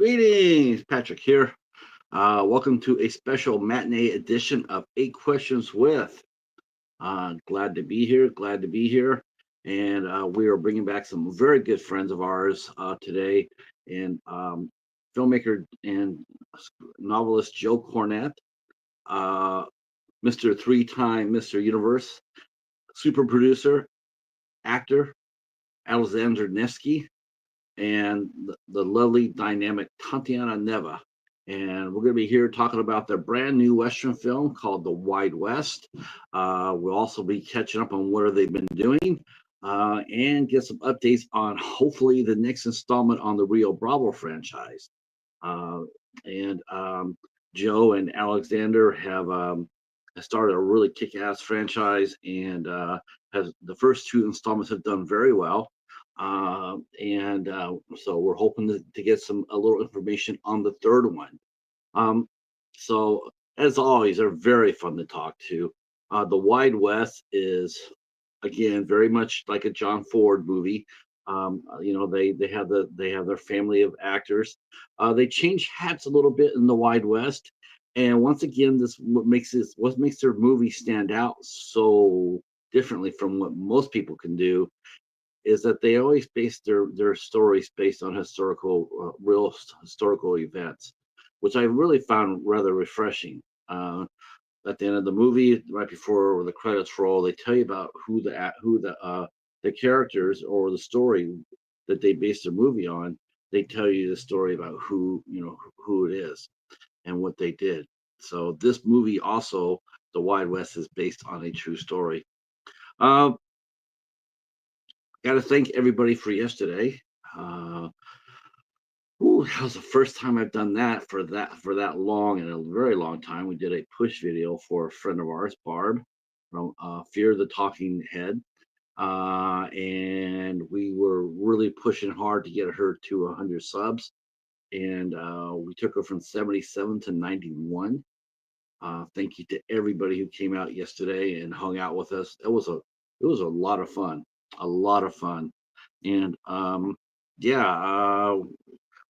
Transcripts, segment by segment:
Greetings, Patrick here. Welcome to a special matinee edition of Eight Questions with. Glad to be here. Glad to be here. And we are bringing back some very good friends of ours today. And filmmaker and novelist Joe Cornet, uh, Mr. Three-time Mr. Universe, super producer, actor Alexander Nevsky, and the lovely, dynamic Tatiana Neva. And we're going to be here talking about their brand new Western film called The Wide West. We'll also be catching up on what they've been doing and get some updates on hopefully the next installment on the Rio Bravo franchise. Uh, and Joe and Alexander have started a really kick-ass franchise, and has the first two installments have done very well. So we're hoping to get a little information on the third one. Um, so as always, they're very fun to talk to. The Wide West is again very much like a John Ford movie. They have their family of actors. They change hats a little bit in the Wide West, and once again, what makes their movie stand out so differently from what most people can do is that they always base their stories based on real historical events, which I really found rather refreshing. At the end of the movie, right before the credits roll, they tell you about the characters or the story that they based their movie on. They tell you the story about who it is and what they did. So this movie also, The Wide West, is based on a true story. Uh, Got to thank everybody for yesterday. Uh, that was the first time I've done that for that long, in a very long time. We did a push video for a friend of ours, Barb, from Fear the Talking Head, and we were really pushing hard to get her to 100 subs, and we took her from 77 to 91. Thank you to everybody who came out yesterday and hung out with us. It was a lot of fun, a lot of fun, and yeah,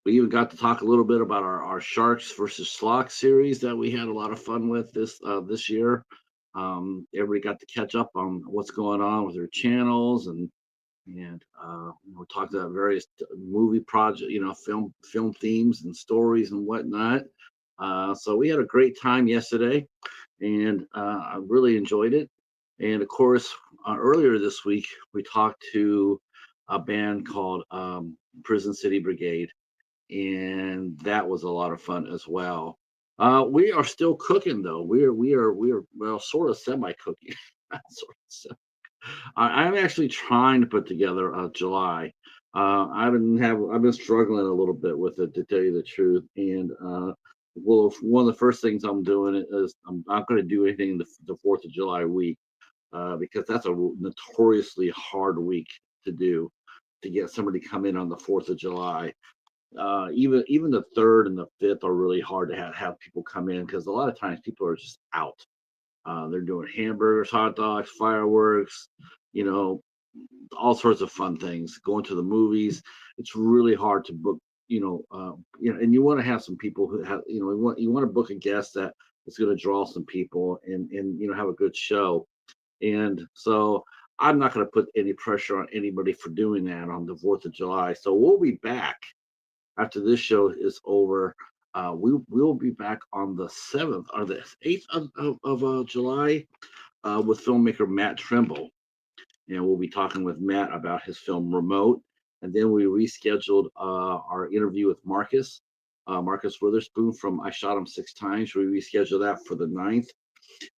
we even got to talk a little bit about our Sharks versus Slock series that we had a lot of fun with this year. Everybody got to catch up on what's going on with their channels, and talked about various movie project, film themes and stories and whatnot. So we had a great time yesterday, and I really enjoyed it. And of course, earlier this week we talked to a band called Prison City Brigade, and that was a lot of fun as well. We are still cooking though. We are well, sort of semi cooking. I'm actually trying to put together July. I've been struggling a little bit with it, to tell you the truth. And well, one of the first things I'm doing is I'm not going to do anything in the 4th of July week, because that's a notoriously hard week to do, to get somebody to come in on the 4th of July. Even the 3rd and the 5th are really hard to have people come in, because a lot of times people are just out. They're doing hamburgers, hot dogs, fireworks, you know, all sorts of fun things. Going to the movies. It's really hard to book. And you want to have some people who have, you want to book a guest that is going to draw some people and have a good show. And so I'm not going to put any pressure on anybody for doing that on the 4th of July. So we'll be back after this show is over. We will be back on the 7th or the 8th of July with filmmaker Matt Trimble, and we'll be talking with Matt about his film Remote. And then we rescheduled our interview with Marcus Witherspoon from I Shot Him Six Times. We rescheduled that for the 9th.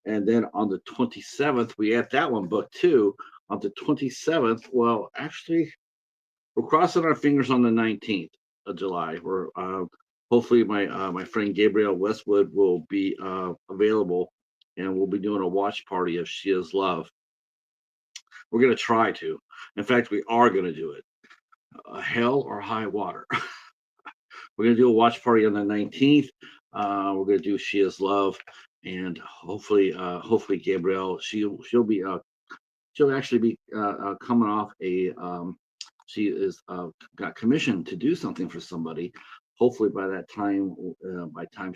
And then on the 27th, we had that one booked too. On the 27th, well, actually, we're crossing our fingers on the 19th of July. We're hopefully my friend Gabrielle Westwood will be available, and we'll be doing a watch party of She Is Love. We're going to try to. In fact, we are going to do it. Hell or high water. We're going to do a watch party on the 19th. We're going to do She Is Love, and hopefully Gabrielle, she'll actually be coming off she is got commissioned to do something for somebody. hopefully by that time, by the time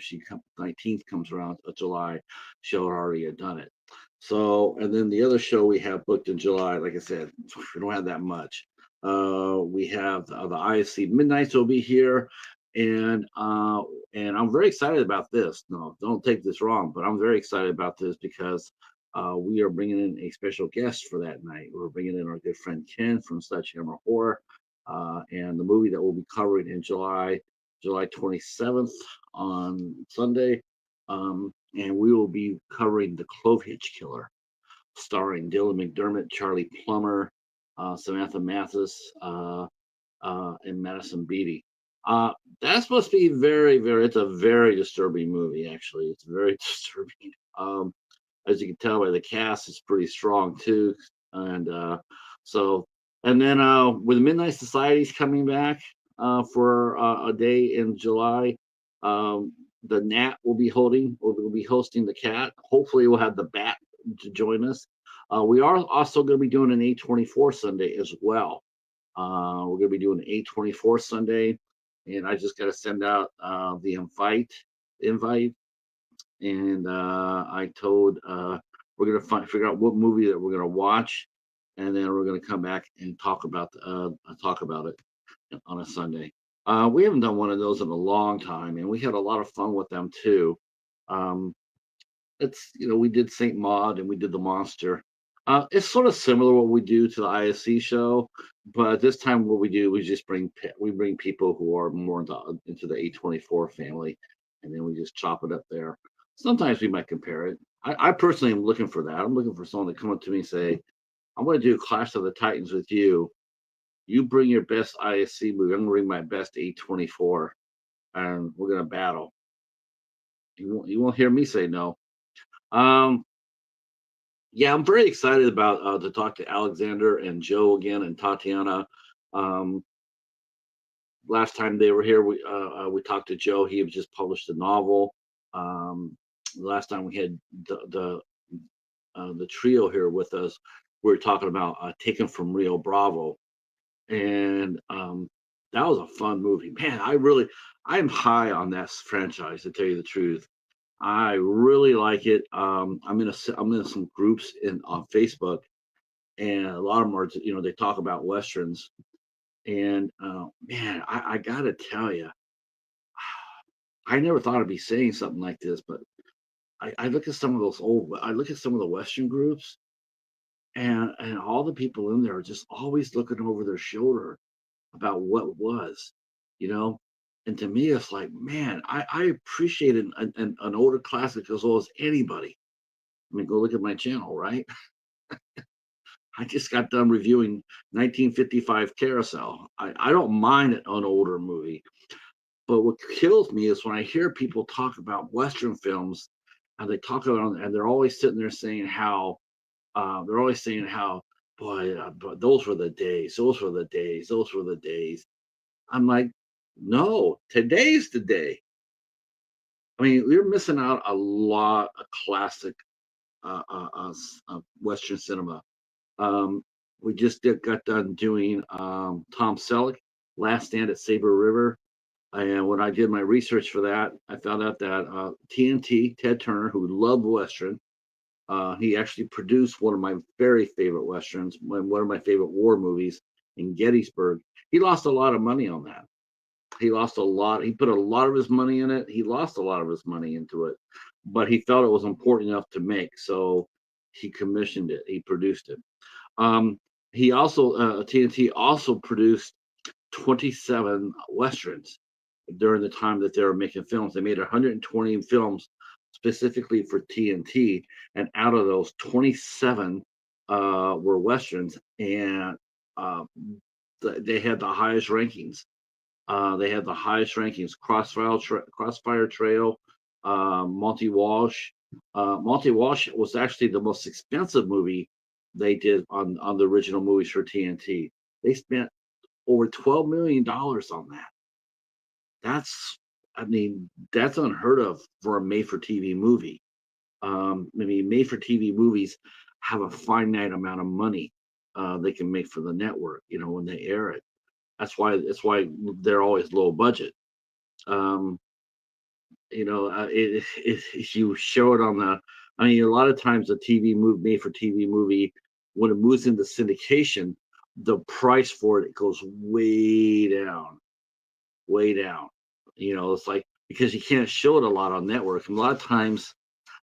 19th comes around of July, she'll already have done it. So, and then the other show we have booked in July, like I said, we don't have that much. We have the ISC Midnights will be here, and uh, and I'm very excited about this. No, don't take this wrong, but I'm very excited about this because we are bringing in a special guest for that night. We're bringing in our good friend Ken from Sledgehammer Horror, and the movie that we'll be covering in July 27th on Sunday. And we will be covering The Clove Hitch Killer, starring Dylan McDermott, Charlie Plummer, Samantha Mathis, and Madison Beatty. Uh, that's supposed to be it's a very disturbing movie, actually. It's very disturbing. As you can tell by the cast, it's pretty strong too. And so, and then with Midnight Society's coming back for a day in July, the Nat will be hosting the Cat. Hopefully, we'll have the Bat to join us. We are also going to be doing an A24 Sunday as well. We're going to be doing an A24 Sunday, and I just got to send out the invite, and I told we're going to figure out what movie that we're going to watch, and then we're going to come back and talk about it on a Sunday. We haven't done one of those in a long time, and we had a lot of fun with them too. Um, it's we did Saint Maud and we did the Monster. It's sort of similar what we do to the ISC show, but this time what we do we just bring people who are more into the A24 family, and then we just chop it up there. Sometimes we might compare it. I personally am looking for that. I'm looking for someone to come up to me and say, "I'm going to do Clash of the Titans with you. You bring your best ISC movie. I'm going to bring my best A24, and we're going to battle." You won't hear me say no. Um, Yeah, I'm very excited about to talk to Alexander and Joe again and Tatiana. Um, Last time they were here, we talked to Joe. He had just published a novel. Last time we had the trio here with us, we were talking about Taken from Rio Bravo, and that was a fun movie. Man, I'm high on that franchise to tell you the truth. I really like it. I'm in some groups on Facebook, and a lot of them are they talk about westerns, and man, I gotta tell you, I never thought I'd be saying something like this, but I look at some of I look at some of the western groups, and all the people in there are just always looking over their shoulder about what was, you know. And to me, it's like, man, I appreciate an older classic as well as anybody. I mean, go look at my channel, right? I just got done reviewing 1955 Carousel. I don't mind an older movie, but what kills me is when I hear people talk about Western films, and they talk about and they're always sitting there saying how boy, but those were the days, those were the days, those were the days. I'm like, no, today's the day. I mean, we're missing out a lot of classic Western cinema. Um, we just got done doing Tom Selleck, Last Stand at Saber River. And when I did my research for that, I found out that TNT, Ted Turner, who loved Western, he actually produced one of my very favorite Westerns, one of my favorite war movies in Gettysburg. He lost a lot of money on that. He lost a lot. He put a lot of his money in it. He lost a lot of his money into it, but he felt it was important enough to make. So he commissioned it. He produced it. Um, he also TNT also produced 27 westerns during the time that they were making films. They made 120 films specifically for TNT, and out of those, 27 were westerns, and uh, they had the highest rankings. They had the highest rankings. Crossfire Trail, Monty Walsh. Monty Walsh was actually the most expensive movie they did on the original movies for TNT. They spent over $12 million on that. That's, I mean, that's unheard of for a made-for-TV movie. I mean, made-for-TV movies have a finite amount of money they can make for the network. When they air it. That's why they're always low budget. Um, if you show it on the, I mean, a lot of times a TV movie, made for TV movie, when it moves into syndication, the price for it goes way down, way down. It's like because you can't show it a lot on network. And a lot of times,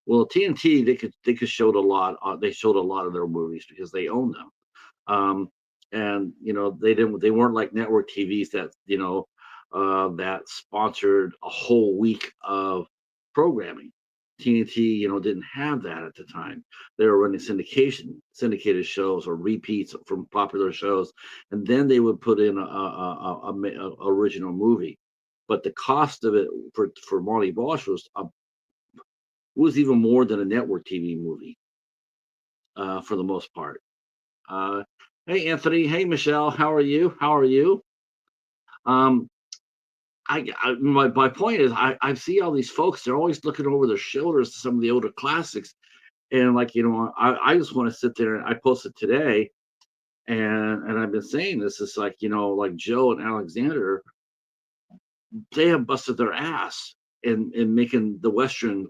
well, TNT they could show it a lot. They showed a lot of their movies because they own them. Um, and they weren't like network TVs that that sponsored a whole week of programming. TNT didn't have that at the time. They were running syndicated shows or repeats from popular shows, and then they would put in a original movie. But the cost of it for Monty Bosch was even more than a network TV movie, for the most part. Uh, hey, Anthony. Hey, Michelle. How are you? How are you? Um, my point is, I see all these folks. They're always looking over their shoulders to some of the older classics, and like I just want to sit there. And I posted today, and I've been saying this. It's like like Joe and Alexander, they have busted their ass in making the Western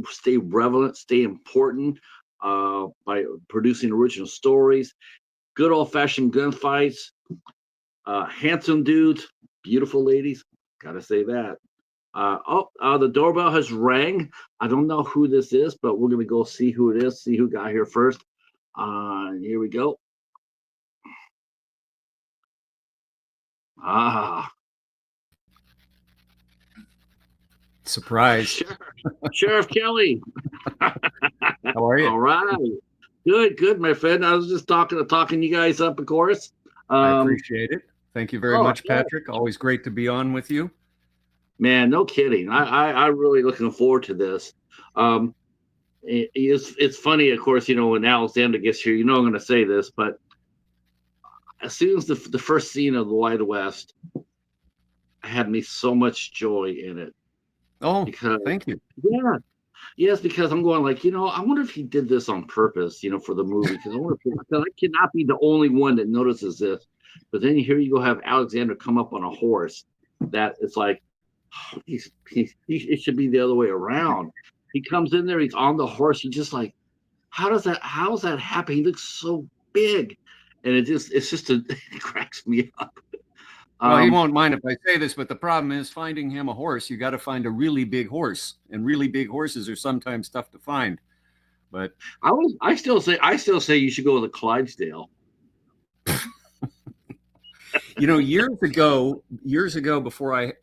stay relevant, stay important, by producing original stories, good old fashioned gunfights, handsome dudes, beautiful ladies. Gotta say that. The doorbell has rang. I don't know who this is, but we're gonna go see who it is. See who got here first. Here we go. Ah, Surprise. Sheriff Kelly. How are you? All right. Good, my friend. I was just talking you guys up, of course. I appreciate it. Thank you very much, Yeah. Patrick. Always great to be on with you. Man, no kidding. I'm really looking forward to this. It's funny, of course, when Alexander gets here, I'm going to say this, but as soon as the first scene of the Wild West had me so much joy in it. Oh, Because thank you. yeah, yes, because I'm going like, I wonder if he did this on purpose, for the movie. Because I cannot be the only one that notices this. But then here you go have Alexander come up on a horse. That it's like, it should be the other way around. He comes in there, he's on the horse. He just like, how's that happen? He looks so big, and it cracks me up. Well, he won't mind if I say this, but the problem is finding him a horse. You got to find a really big horse, and really big horses are sometimes tough to find. But I still say you should go with a Clydesdale. years ago, before I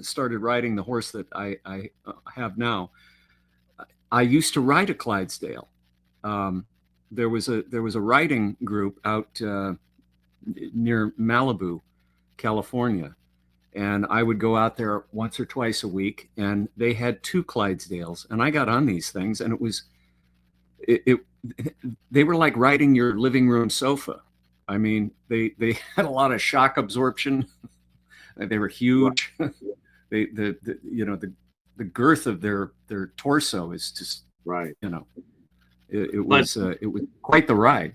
started riding the horse that I have now, I used to ride a Clydesdale. There was a riding group out near Malibu, California, and I would go out there once or twice a week, and they had two Clydesdales, and I got on these things, and they were like riding your living room sofa. I mean, they had a lot of shock absorption. They were huge. The girth of their torso is just right. It was quite the ride.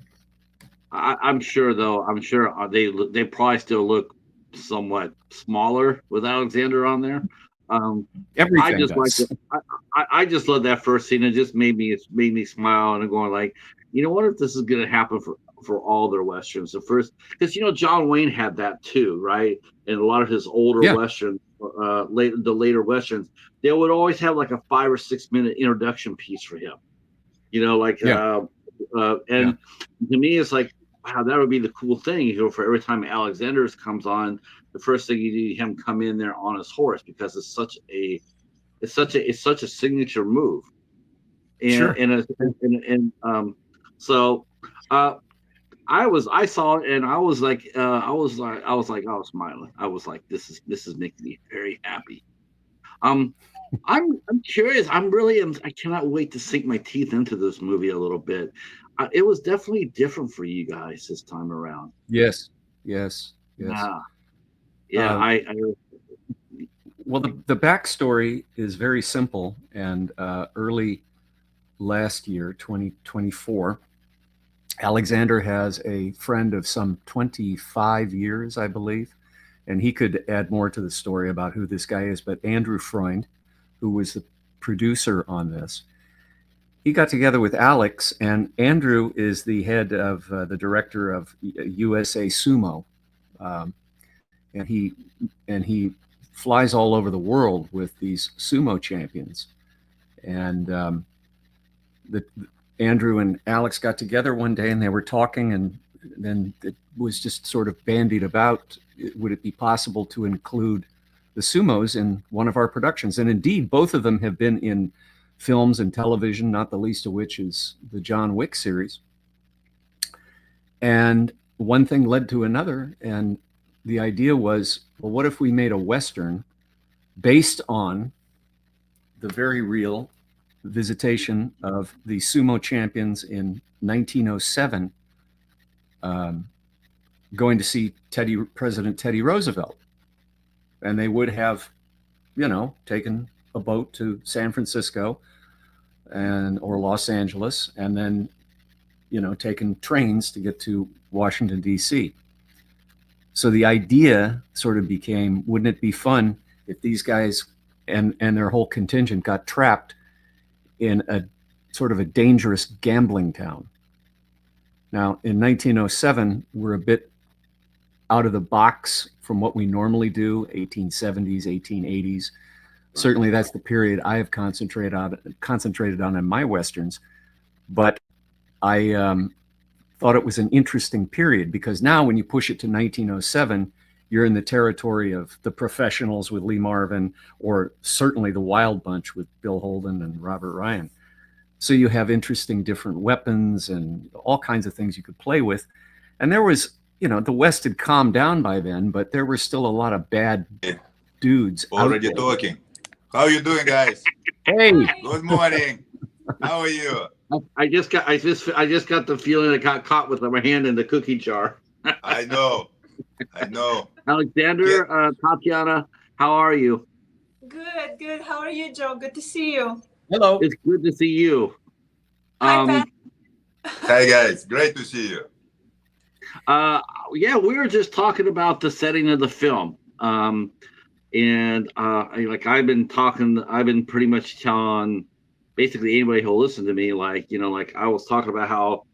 I'm sure though. I'm sure they probably still look somewhat smaller with Alexander on there. Everything I just does. I just love that first scene. It just made me smile and going like, what if this is going to happen for all their westerns? The first, because John Wayne had that too, right? And a lot of his older westerns, the later westerns, they would always have like a 5 or 6 minute introduction piece for him. And to me, it's like, wow, that would be the cool thing. For every time Alexander's comes on, the first thing you do him come in there on his horse, because it's such a signature move. So I saw it, and I was smiling. I was like, this is making me very happy. I'm curious. I cannot wait to sink my teeth into this movie a little bit. It was definitely different for you guys this time around. Yes. Yeah. Well, the backstory is very simple. And early last year, 2024, Alexander has a friend of some 25 years, I believe, and he could add more to the story about who this guy is. But Andrew Freund, who was the producer on this, he got together with Alex, and Andrew is the head of the director of USA Sumo, um, and he flies all over the world with these sumo champions. And the Andrew and Alex got together one day, and they were talking, and then it was just sort of bandied about, would it be possible to include the sumos in one of our productions? And indeed, both of them have been in films and television, not the least of which is the John Wick series. And one thing led to another, and the idea was, well, what if we made a Western based on the very real visitation of the sumo champions in 1907, going to see President Teddy Roosevelt. And they would have, taken a boat to San Francisco or Los Angeles, and then, taken trains to get to Washington, D.C. So the idea sort of became, wouldn't it be fun if these guys and their whole contingent got trapped in a sort of a dangerous gambling town? Now, in 1907, we're a bit out of the box from what we normally do, 1870s, 1880s. Certainly that's the period I have concentrated on in my Westerns. But I thought it was an interesting period, because now when you push it to 1907, you're in the territory of the Professionals with Lee Marvin, or certainly the Wild Bunch with Bill Holden and Robert Ryan. So you have interesting different weapons and all kinds of things you could play with. And there was, the West had calmed down by then, but there were still a lot of bad dudes. Already talking. How are you doing, guys? Hey. Good morning. How are you? I just got the feeling I got caught with my hand in the cookie jar. I know. Alexander, Tatiana, how are you? Good. How are you, Joe? Good to see you. Hello. It's good to see you. Hi, Pat. Hi, guys. Great to see you. Yeah, we were just talking about the setting of the film. I've been pretty much telling basically anybody who'll listen to me, I was talking about how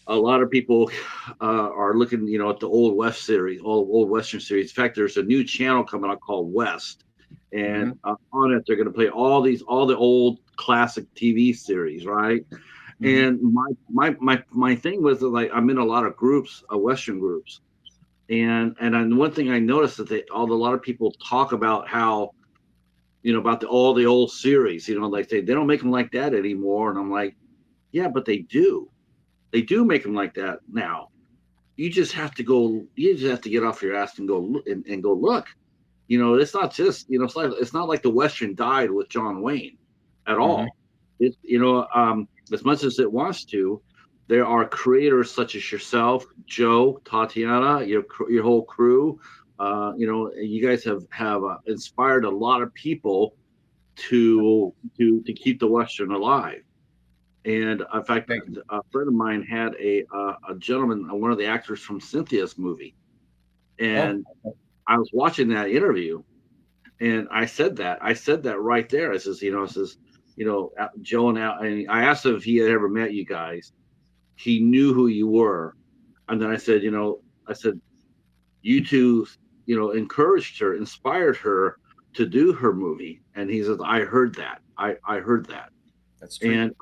a lot of people are looking, at the old old Western series. In fact, there's a new channel coming out called West, and on it they're going to play all the old classic TV series, right? And my thing was that, I'm in a lot of groups, Western groups, and one thing I noticed that a lot of people talk about how, about all the old series, they don't make them like that anymore, and I'm like, yeah, but they do make them like that now. You just have to get off your ass and go look and go look. It's not just, it's not like the Western died with John Wayne at all. It's, as much as it wants to, there are creators such as yourself, Joe, Tatiana, your whole crew. You guys have inspired a lot of people to keep the Western alive. And in fact, a friend of mine had a gentleman, one of the actors from Cynthia's movie, and I was watching that interview, and I said that right there. I says, Joe and Al, and I asked him if he had ever met you guys. He knew who you were, and then I said, you two, encouraged her, inspired her to do her movie, and he says, I heard that. I heard that. That's true. And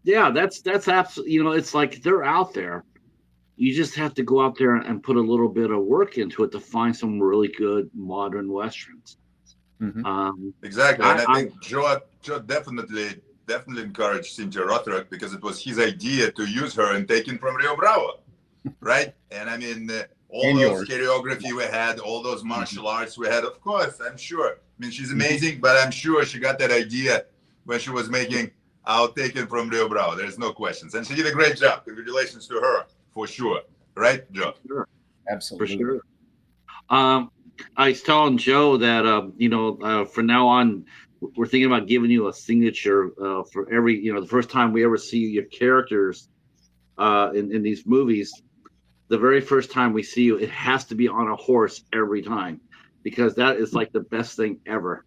yeah, that's absolutely, it's like they're out there. You just have to go out there and put a little bit of work into it to find some really good modern Westerns. Exactly. And I think Joe definitely encouraged Cynthia Rothrock, because it was his idea to use her and take it from Rio Bravo. Right. And I mean, all those choreography we had, all those martial arts we had, of course, I'm sure. I mean, she's amazing, but I'm sure she got that idea when she was making I'll Take It from Rio Bravo. There's no questions. And she did a great job. Congratulations to her, for sure. Right, Joe? Sure. Absolutely. For sure. I was telling Joe that, from now on, we're thinking about giving you a signature for every, the first time we ever see your characters in these movies. the very first time we see you, it has to be on a horse every time, because that is like the best thing ever.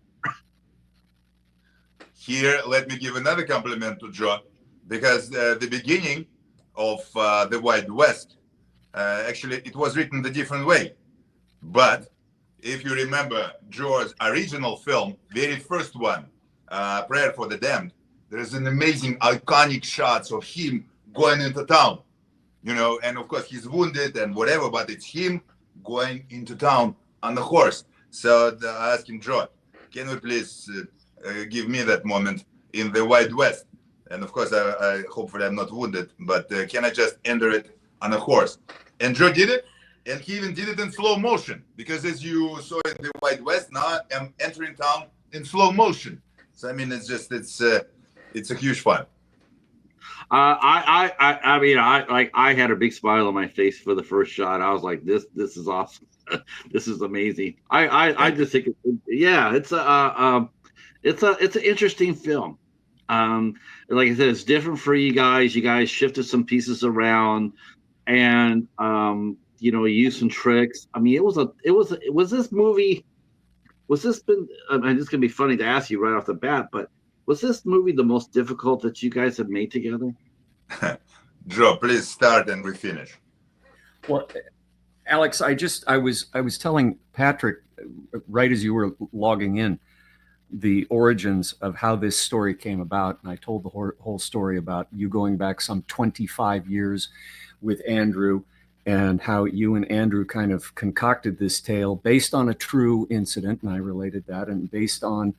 Here, let me give another compliment to Joe, because the beginning of the Wild West, actually, it was written the different way. But if you remember Joe's original film, very first one, Prayer for the Damned, there's an amazing iconic shots of him going into town, you know, and of course he's wounded and whatever, but it's him going into town on the horse. So I asked him, Joe, can we please give me that moment in the Wild West? And of course, I hopefully I'm not wounded, but can I just enter it on a horse? And Joe did it, and he even did it in slow motion, because as you saw in the Wild West, now I'm entering town in slow motion. So I mean, it's a huge fun. I mean, I had a big smile on my face for the first shot. I was like, this is awesome. This is amazing. I just think, it's an interesting film. Like I said, it's different for you guys. You guys shifted some pieces around, and you know, used some tricks. I mean, was this movie? Was this been? I mean, it's gonna be funny to ask you right off the bat, but was this movie the most difficult that you guys have made together? Joe, please start and we finish. Well, Alex, I was telling Patrick right as you were logging in the origins of how this story came about, and I told the whole story about you going back some 25 years with Andrew, and how you and Andrew kind of concocted this tale based on a true incident, and I related that, and based on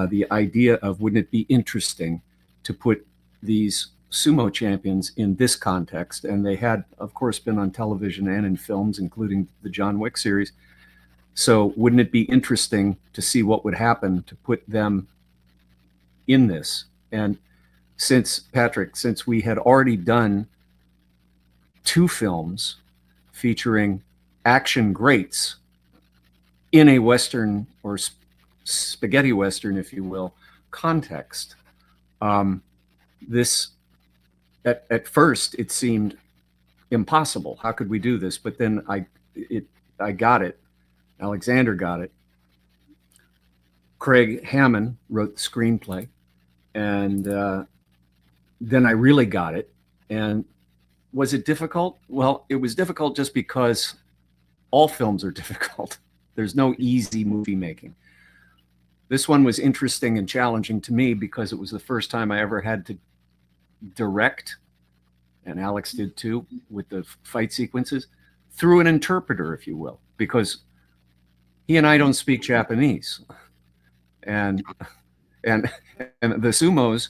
the idea of, wouldn't it be interesting to put these sumo champions in this context? And they had, of course, been on television and in films, including the John Wick series. So wouldn't it be interesting to see what would happen to put them in this? And since we had already done 2 films featuring action greats in a Western, or spaghetti Western, if you will, context, this at first it seemed impossible. How could we do this? But then I got it. Alexander got it. Craig Hammond wrote the screenplay, and then I really got it. And was it difficult? Well, it was difficult just because all films are difficult. There's no easy movie making. This one was interesting and challenging to me because it was the first time I ever had to direct, and Alex did too, with the fight sequences, through an interpreter, if you will, because he and I don't speak Japanese, and the sumos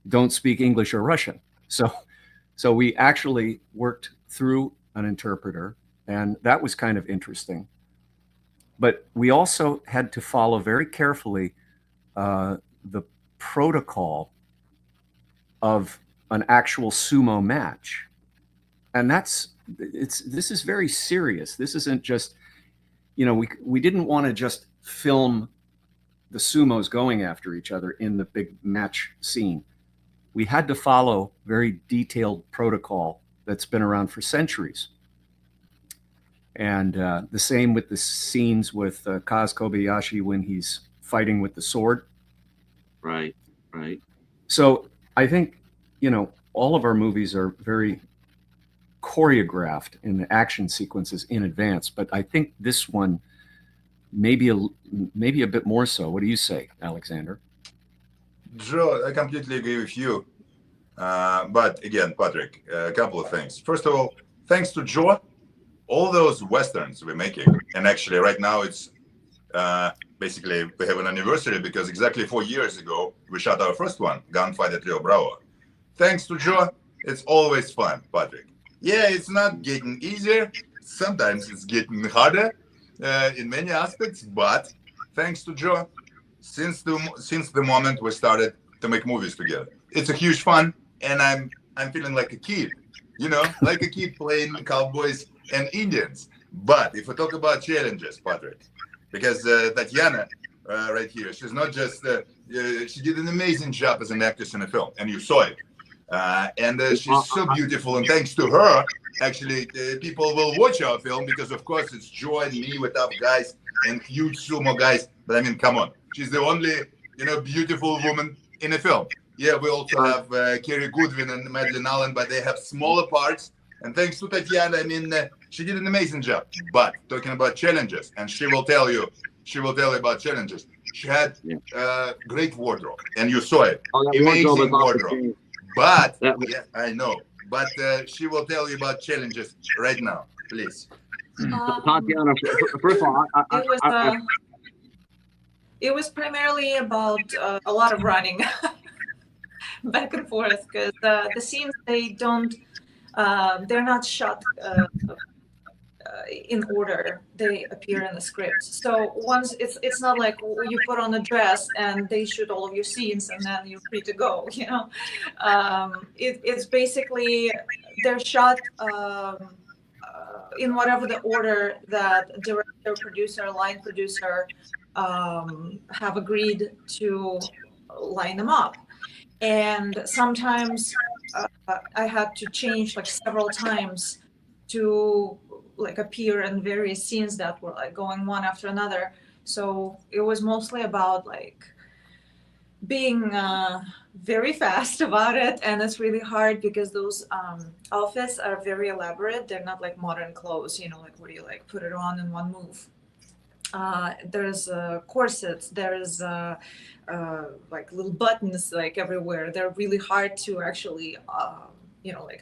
don't speak English or Russian. So we actually worked through an interpreter, and that was kind of interesting. But we also had to follow very carefully the protocol of an actual sumo match. And this is very serious. This isn't just, you know, we didn't want to just film the sumos going after each other in the big match scene. We had to follow very detailed protocol that's been around for centuries. And the same with the scenes with Kaz Kobayashi when he's fighting with the sword. Right. So I think, you know, all of our movies are very choreographed in the action sequences in advance, but I think this one maybe a bit more so. What do you say, Alexander? Joe, I completely agree with you. But again, Patrick, a couple of things. First of all, thanks to Joe, all those Westerns we're making, and actually right now it's basically we have an anniversary because exactly 4 years ago we shot our first one, Gunfight at Rio Bravo. Thanks to Joe, it's always fun, Patrick. Yeah, it's not getting easier. Sometimes it's getting harder in many aspects, but thanks to Joe, since the moment we started to make movies together, it's a huge fun, and I'm feeling like a kid, you know, like a kid playing cowboys and Indians. But if we talk about challenges, Patrick, because Tatiana right here, she's not just she did an amazing job as an actress in a film, and you saw it. And she's so beautiful. And thanks to her, actually, people will watch our film because, of course, it's Joe and me with tough guys and huge sumo guys. But I mean, come on, she's the only, beautiful woman in a film. Yeah, we also have Kerry Goodwin and Madeline Allen, but they have smaller parts. And thanks to Tatiana, I mean, she did an amazing job. But talking about challenges, and she will tell you about challenges. She had great wardrobe, and you saw it. Amazing wardrobe. But yeah, I know. But she will tell you about challenges right now, please. Tatiana, first of all, it was primarily about a lot of running back and forth because the scenes they're not shot in order. They appear in the script. So once it's not like you put on a dress and they shoot all of your scenes and then you're free to go. It's basically they're shot in whatever the order that director, producer, line producer have agreed to line them up. And sometimes I had to change like several times to like appear in various scenes that were like going one after another. So it was mostly about like being very fast about it, and it's really hard because those outfits are very elaborate. They're not like modern clothes, like where you like put it on in one move. There's corsets, there's like little buttons like everywhere. They're really hard to actually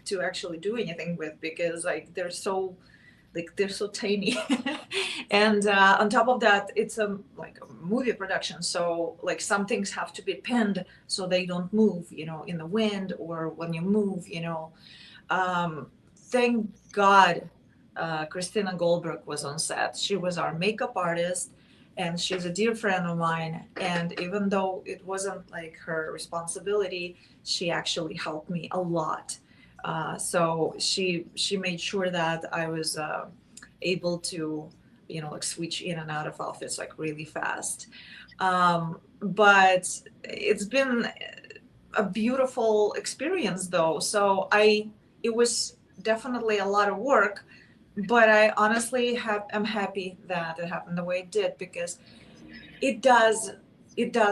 to actually do anything with because like they're so tiny. And on top of that, it's a movie production, so like some things have to be pinned so they don't move in the wind or when you move. Thank God Christina Goldberg was on set. She was our makeup artist and she's a dear friend of mine, and even though it wasn't like her responsibility, she actually helped me a lot. So she made sure that I was able to, switch in and out of outfits like really fast. But it's been a beautiful experience though. So it was definitely a lot of work, but I honestly am happy that it happened the way it did because it does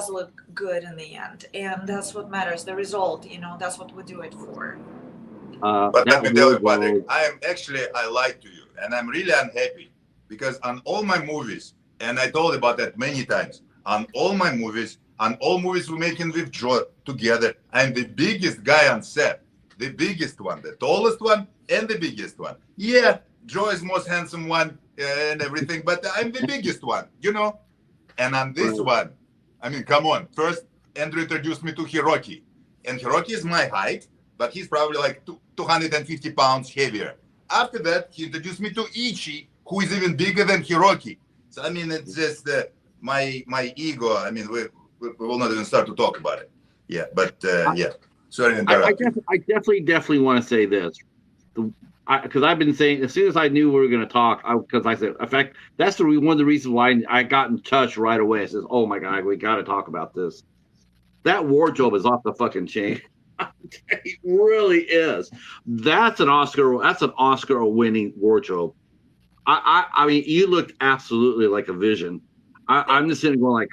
look good in the end, and that's what matters. The result, that's what we do it for. But let me tell you, Patrick, I lied to you, and I'm really unhappy because on all my movies, and I told about that many times, on all movies we're making with Joe together, I'm the biggest guy on set, the biggest one, the tallest one, and the biggest one. Yeah, Joe is most handsome one and everything, but I'm the biggest one, And on this one, I mean, come on. First, Andrew introduced me to Hiroki, and Hiroki is my height, but he's probably like 250 pounds heavier. After that, he introduced me to Ichi, who is even bigger than Hiroki. So, I mean, it's just my ego. I mean, we will not even start to talk about it. Yeah, but yeah. Sorry to interrupt. I definitely want to say this. Because I've been saying, as soon as I knew we were going to talk, because I said, in fact, that's one of the reasons why I got in touch right away. I says, oh my God, we got to talk about this. That wardrobe is off the fucking chain. It really is. That's an Oscar-winning wardrobe. I mean, you looked absolutely like a vision. I'm just sitting going like,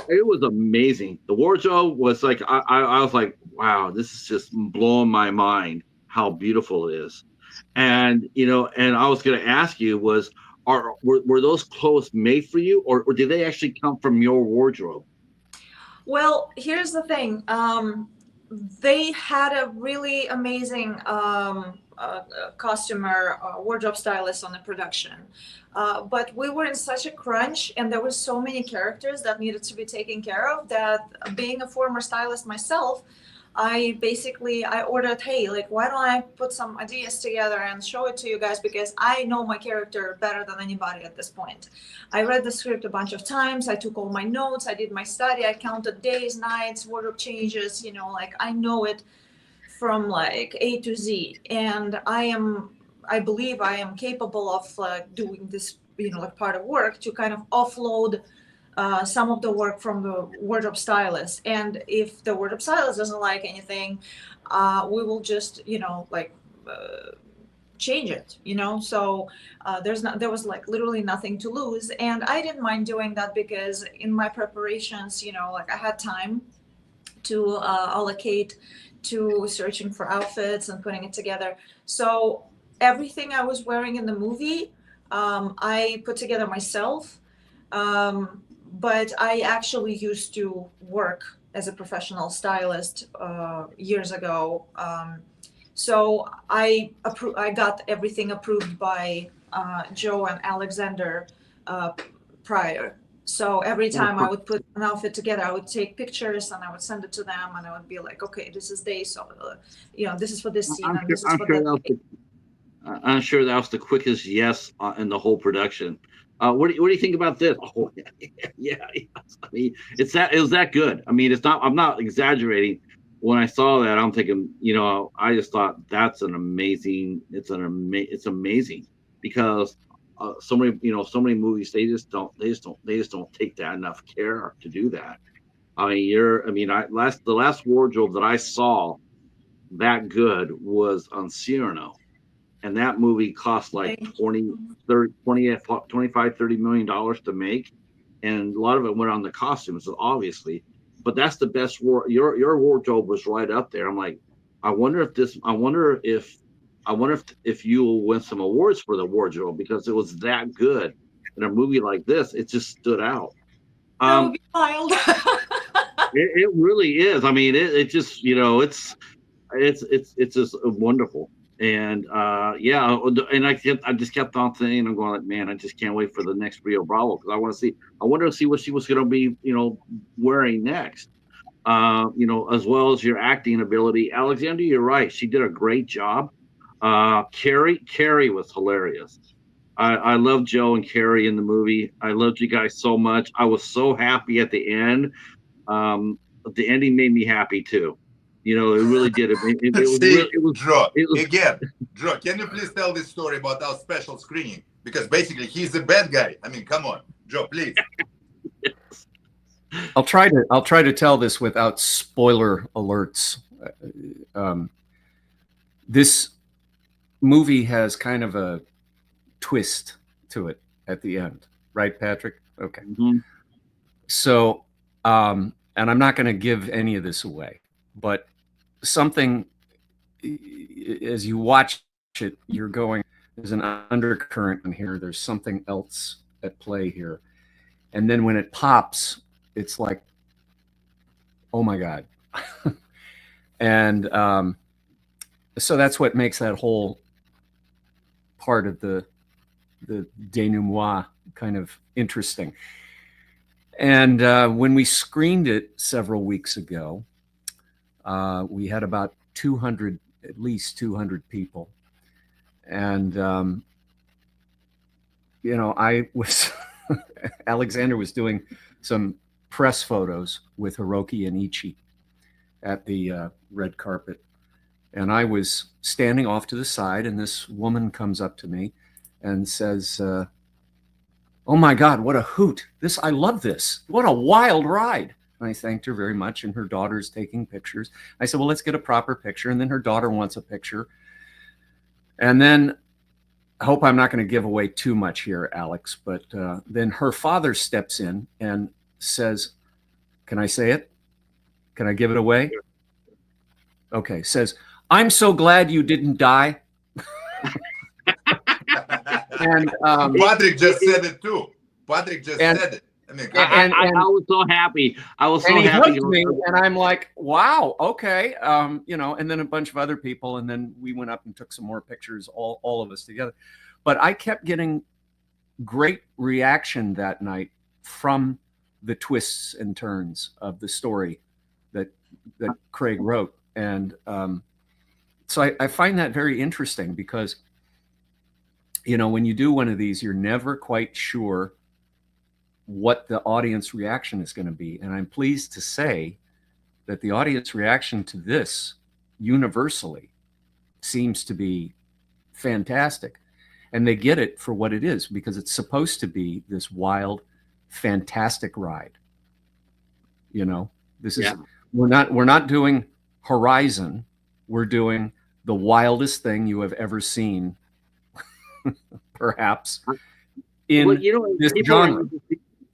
it was amazing. The wardrobe was like, I was like, wow, this is just blowing my mind how beautiful it is. And and I was going to ask you were those clothes made for you, or did they actually come from your wardrobe? Well, here's the thing. They had a really amazing costumer, wardrobe stylist on the production. But we were in such a crunch and there were so many characters that needed to be taken care of that, being a former stylist myself, I ordered, hey, like, why don't I put some ideas together and show it to you guys, because I know my character better than anybody at this point. I read the script a bunch of times. I took all my notes. I did my study. I counted days, nights, wardrobe changes, like I know it from like A to Z. And I believe I am capable of doing this, like part of work to kind of offload some of the work from the wardrobe stylist. And if the wardrobe stylist doesn't like anything, we will just, like change it, So there was like literally nothing to lose. And I didn't mind doing that because in my preparations, like I had time to allocate to searching for outfits and putting it together. So everything I was wearing in the movie, I put together myself. But I actually used to work as a professional stylist years ago. So I got everything approved by Joe and Alexander prior. So every time I would put an outfit together, I would take pictures and I would send it to them, and I would be like, okay, this is day, so this is for this scene, and this is for that day. I'm sure that was the quickest yes in the whole production. What do you think about this? Oh, yeah. I mean, it was that good. I mean, I'm not exaggerating. When I saw that, I'm thinking, I just thought it's amazing because so many movies, they just don't take that enough care to do that. I mean, the last wardrobe that I saw that good was on Cyrano. And that movie cost like $25-30 million to make, and a lot of it went on the costumes, obviously. But that's the best your wardrobe was right up there. I'm like, I wonder if you will win some awards for the wardrobe, because it was that good in a movie like this. It just stood out. That would be wild. It really is. I mean, it just it's just wonderful. And and I just kept on thinking, I'm going like, man, I just can't wait for the next Rio Bravo, because I wanted to see what she was going to be, wearing next. As well as your acting ability. Alexander, you're right. She did a great job. Carrie was hilarious. I love Joe and Carrie in the movie. I loved you guys so much. I was so happy at the end. The ending made me happy too. It really did. Joe, can you please tell this story about our special screening? Because basically he's the bad guy. I mean, come on, Joe, please. I'll try to tell this without spoiler alerts. This movie has kind of a twist to it at the end, right, Patrick? Okay. Mm-hmm. So, and I'm not going to give any of this away, but something, as you watch it, you're going, there's an undercurrent in here. There's something else at play here. And then when it pops, it's like, oh my God. And so that's what makes that whole part of the denouement kind of interesting. And when we screened it several weeks ago, we had about at least 200 people. And, I was, Alexander was doing some press photos with Hiroki and Ichi at the red carpet. And I was standing off to the side, and this woman comes up to me and says, oh my God, what a hoot. I love this. What a wild ride. And I thanked her very much, and her daughter's taking pictures. I said, well, let's get a proper picture. And then her daughter wants a picture. And then, I hope I'm not going to give away too much here, Alex, but then her father steps in and says, can I say it? Can I give it away? Okay, says, I'm so glad you didn't die. And Patrick just said it too. Patrick just said it. I mean, I was so happy. He hugged me, and I'm like, wow, okay. And then a bunch of other people, and then we went up and took some more pictures, all of us together. But I kept getting great reaction that night from the twists and turns of the story that Craig wrote. And so I find that very interesting, because, when you do one of these, you're never quite sure what the audience reaction is going to be. And I'm pleased to say that the audience reaction to this universally seems to be fantastic. And they get it for what it is, because it's supposed to be this wild fantastic ride. You know, this is Yeah. we're not doing Horizon. We're doing the wildest thing you have ever seen, perhaps, in Well, you know, this genre.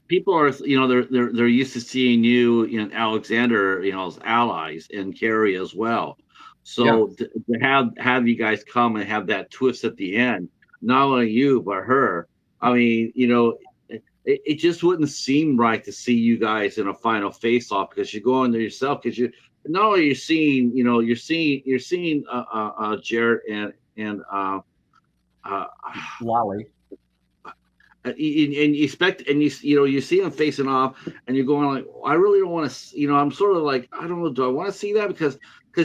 people are, you know, they're used to seeing you and Alexander, you know, as allies, and Carrie as well. So to have you guys come and have that twist at the end, not only you but her. I mean, you know, it just wouldn't seem right to see you guys in a final face-off, because you're going there yourself, because you not only you're seeing, you know, you're seeing Jarrett and uh, Lolly. and you expect, and you know, you see them facing off, and you're going like, I really don't want to, you know, I'm sort of like, I don't know, do I want to see that, because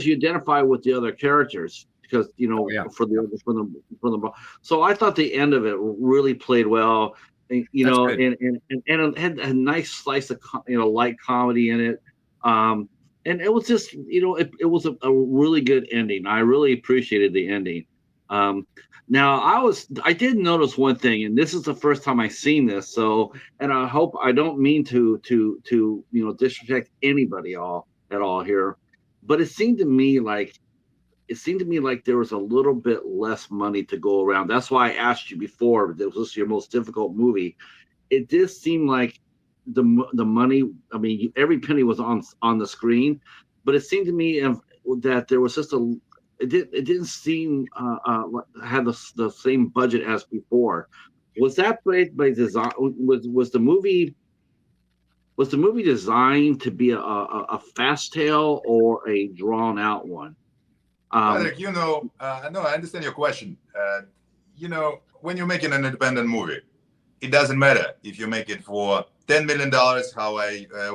you identify with the other characters, because you know, for the so I thought the end of it really played well, and, you That's know, good. and it had a nice slice of you know, light comedy in it, and it was just, you know, it was a really good ending. I really appreciated the ending. Now I did notice one thing, and this is the first time I've seen this. So, and I hope I don't mean to you know, disrespect anybody at all here, but it seemed to me like there was a little bit less money to go around. That's why I asked you before, this was your most difficult movie. It did seem like the money. I mean, every penny was on the screen, but it seemed to me that there was just a. It didn't seem had the same budget as before. Was that by design? Was the movie designed to be a fast tale or a drawn out one? Patrick, you know, no, I understand your question. You know, when you're making an independent movie, it doesn't matter if you make it for $10 million,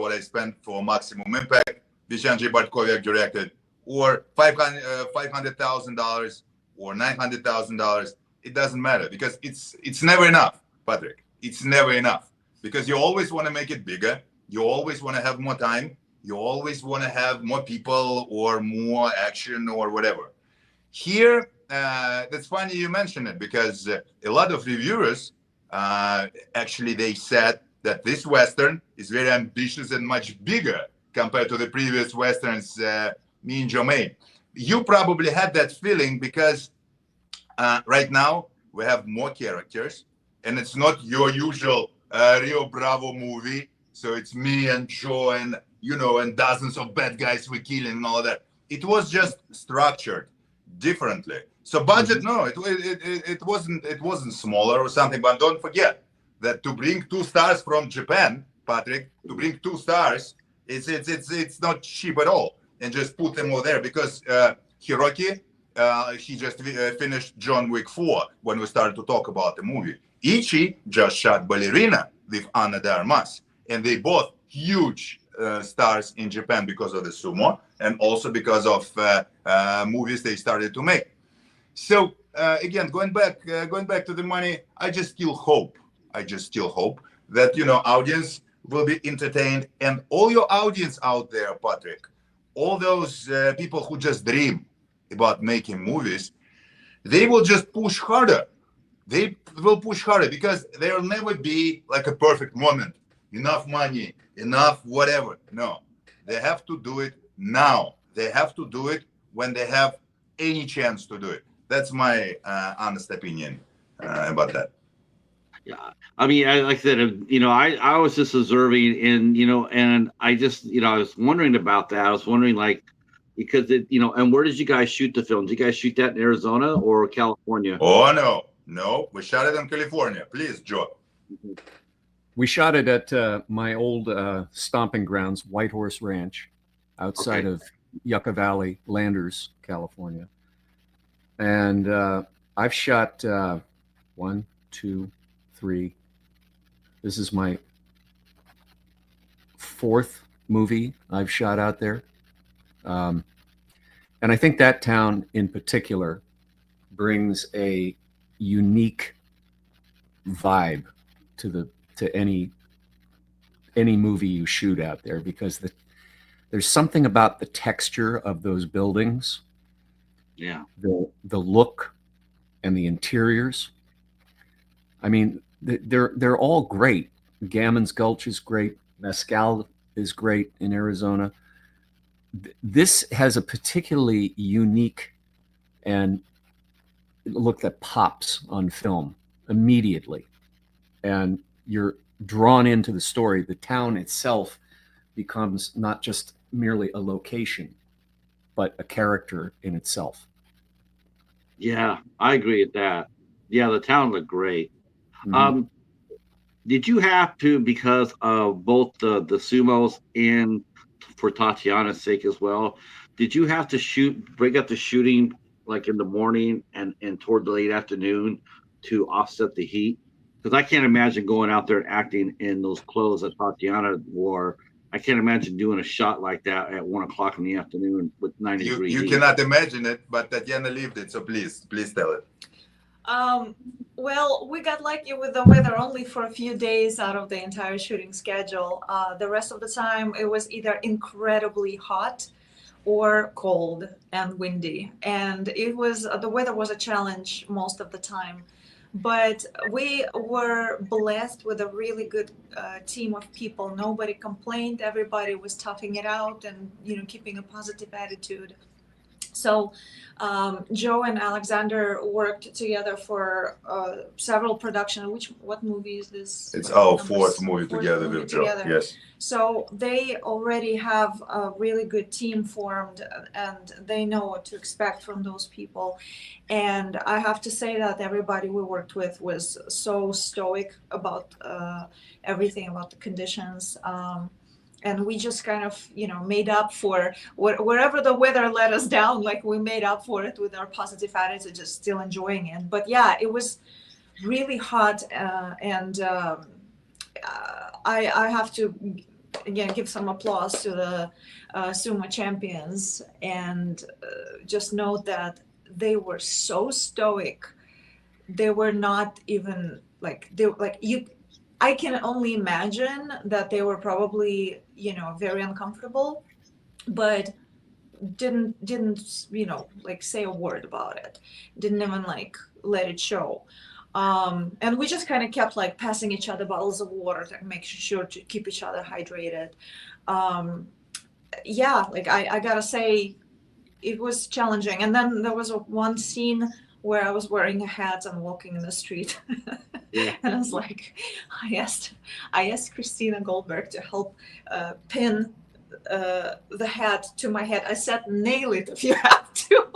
what I spent for Maximum Impact, which Andrzej Bartkowiak directed, or $500,000 or $900,000. It doesn't matter, because it's never enough, Patrick. It's never enough, because you always want to make it bigger. You always want to have more time. You always want to have more people or more action or whatever. Here, that's funny you mention it, because a lot of reviewers actually they said that this Western is very ambitious and much bigger compared to the previous Westerns me and Joe made. You probably had that feeling because right now we have more characters, and it's not your usual Rio Bravo movie. So it's me and Joe and, you know, and dozens of bad guys we killing and all that. It was just structured differently. So budget, no, it wasn't smaller or something. But don't forget that to bring 2 stars from Japan, Patrick, to bring 2 stars, it's not cheap at all. And just put them all there, because Hiroki, he just finished John Wick 4 when we started to talk about the movie. Ichi just shot Ballerina with Ana de Armas, and they both huge stars in Japan because of the sumo, and also because of movies they started to make. So again, going back to the money, I just still hope that, you know, audience will be entertained, and all your audience out there, Patrick, all those people who just dream about making movies, they will just push harder. They will push harder, because there will never be like a perfect moment, enough money, enough whatever. No, they have to do it now. They have to do it when they have any chance to do it. That's my honest opinion about that. Yeah, I mean, like I said, you know, I was just observing, and you know, and I just, you know, I was wondering about that. I was wondering, like, because it, you know, and where did you guys shoot the film? Did you guys shoot that in Arizona or California? Oh no, we shot it in California. Please, Joe. We shot it at my old stomping grounds, White Horse Ranch, outside of Yucca Valley, Landers, California. And I've shot 1, 2, 3. This is my 4th movie I've shot out there. And I think that town in particular brings a unique vibe to any movie you shoot out there, because there's something about the texture of those buildings, the look and the interiors. I mean, they're all great. Gammon's Gulch is great. Mescal is great in Arizona. This has a particularly unique and look that pops on film immediately. And you're drawn into the story. The town itself becomes not just merely a location, but a character in itself. Yeah, I agree with that. Yeah, the town looked great. Mm-hmm. Did you have to, because of both the sumos and for Tatiana's sake as well, did you have to break up the shooting like in the morning and toward the late afternoon to offset the heat? Because I can't imagine going out there and acting in those clothes that Tatiana wore. I can't imagine doing a shot like that at 1 o'clock in the afternoon with 90-degree heat. You cannot imagine it, but Tatiana lived it, so please tell it. Well, we got lucky with the weather only for a few days out of the entire shooting schedule. The rest of the time, it was either incredibly hot or cold and windy. And the weather was a challenge most of the time. But we were blessed with a really good team of people. Nobody complained. Everybody was toughing it out and, keeping a positive attitude. So Joe and Alexander worked together for several productions. What movie is this? It's our fourth movie together with Joe. Yes. So they already have a really good team formed, and they know what to expect from those people. And I have to say that everybody we worked with was so stoic about everything, about the conditions. And we just kind of, made up for wherever the weather let us down, like we made up for it with our positive attitude, just still enjoying it. But yeah, it was really hot. And I have to, again, give some applause to the Sumo champions and just note that they were so stoic. They were not even I can only imagine that they were probably, very uncomfortable, but didn't, say a word about it. Didn't even let it show. And we just kind of kept passing each other bottles of water to make sure to keep each other hydrated. Yeah, I gotta say, it was challenging. And then there was one scene where I was wearing a hat and walking in the street. Yeah. And I was I asked Christina Goldberg to help pin the hat to my head. I said, nail it if you have to.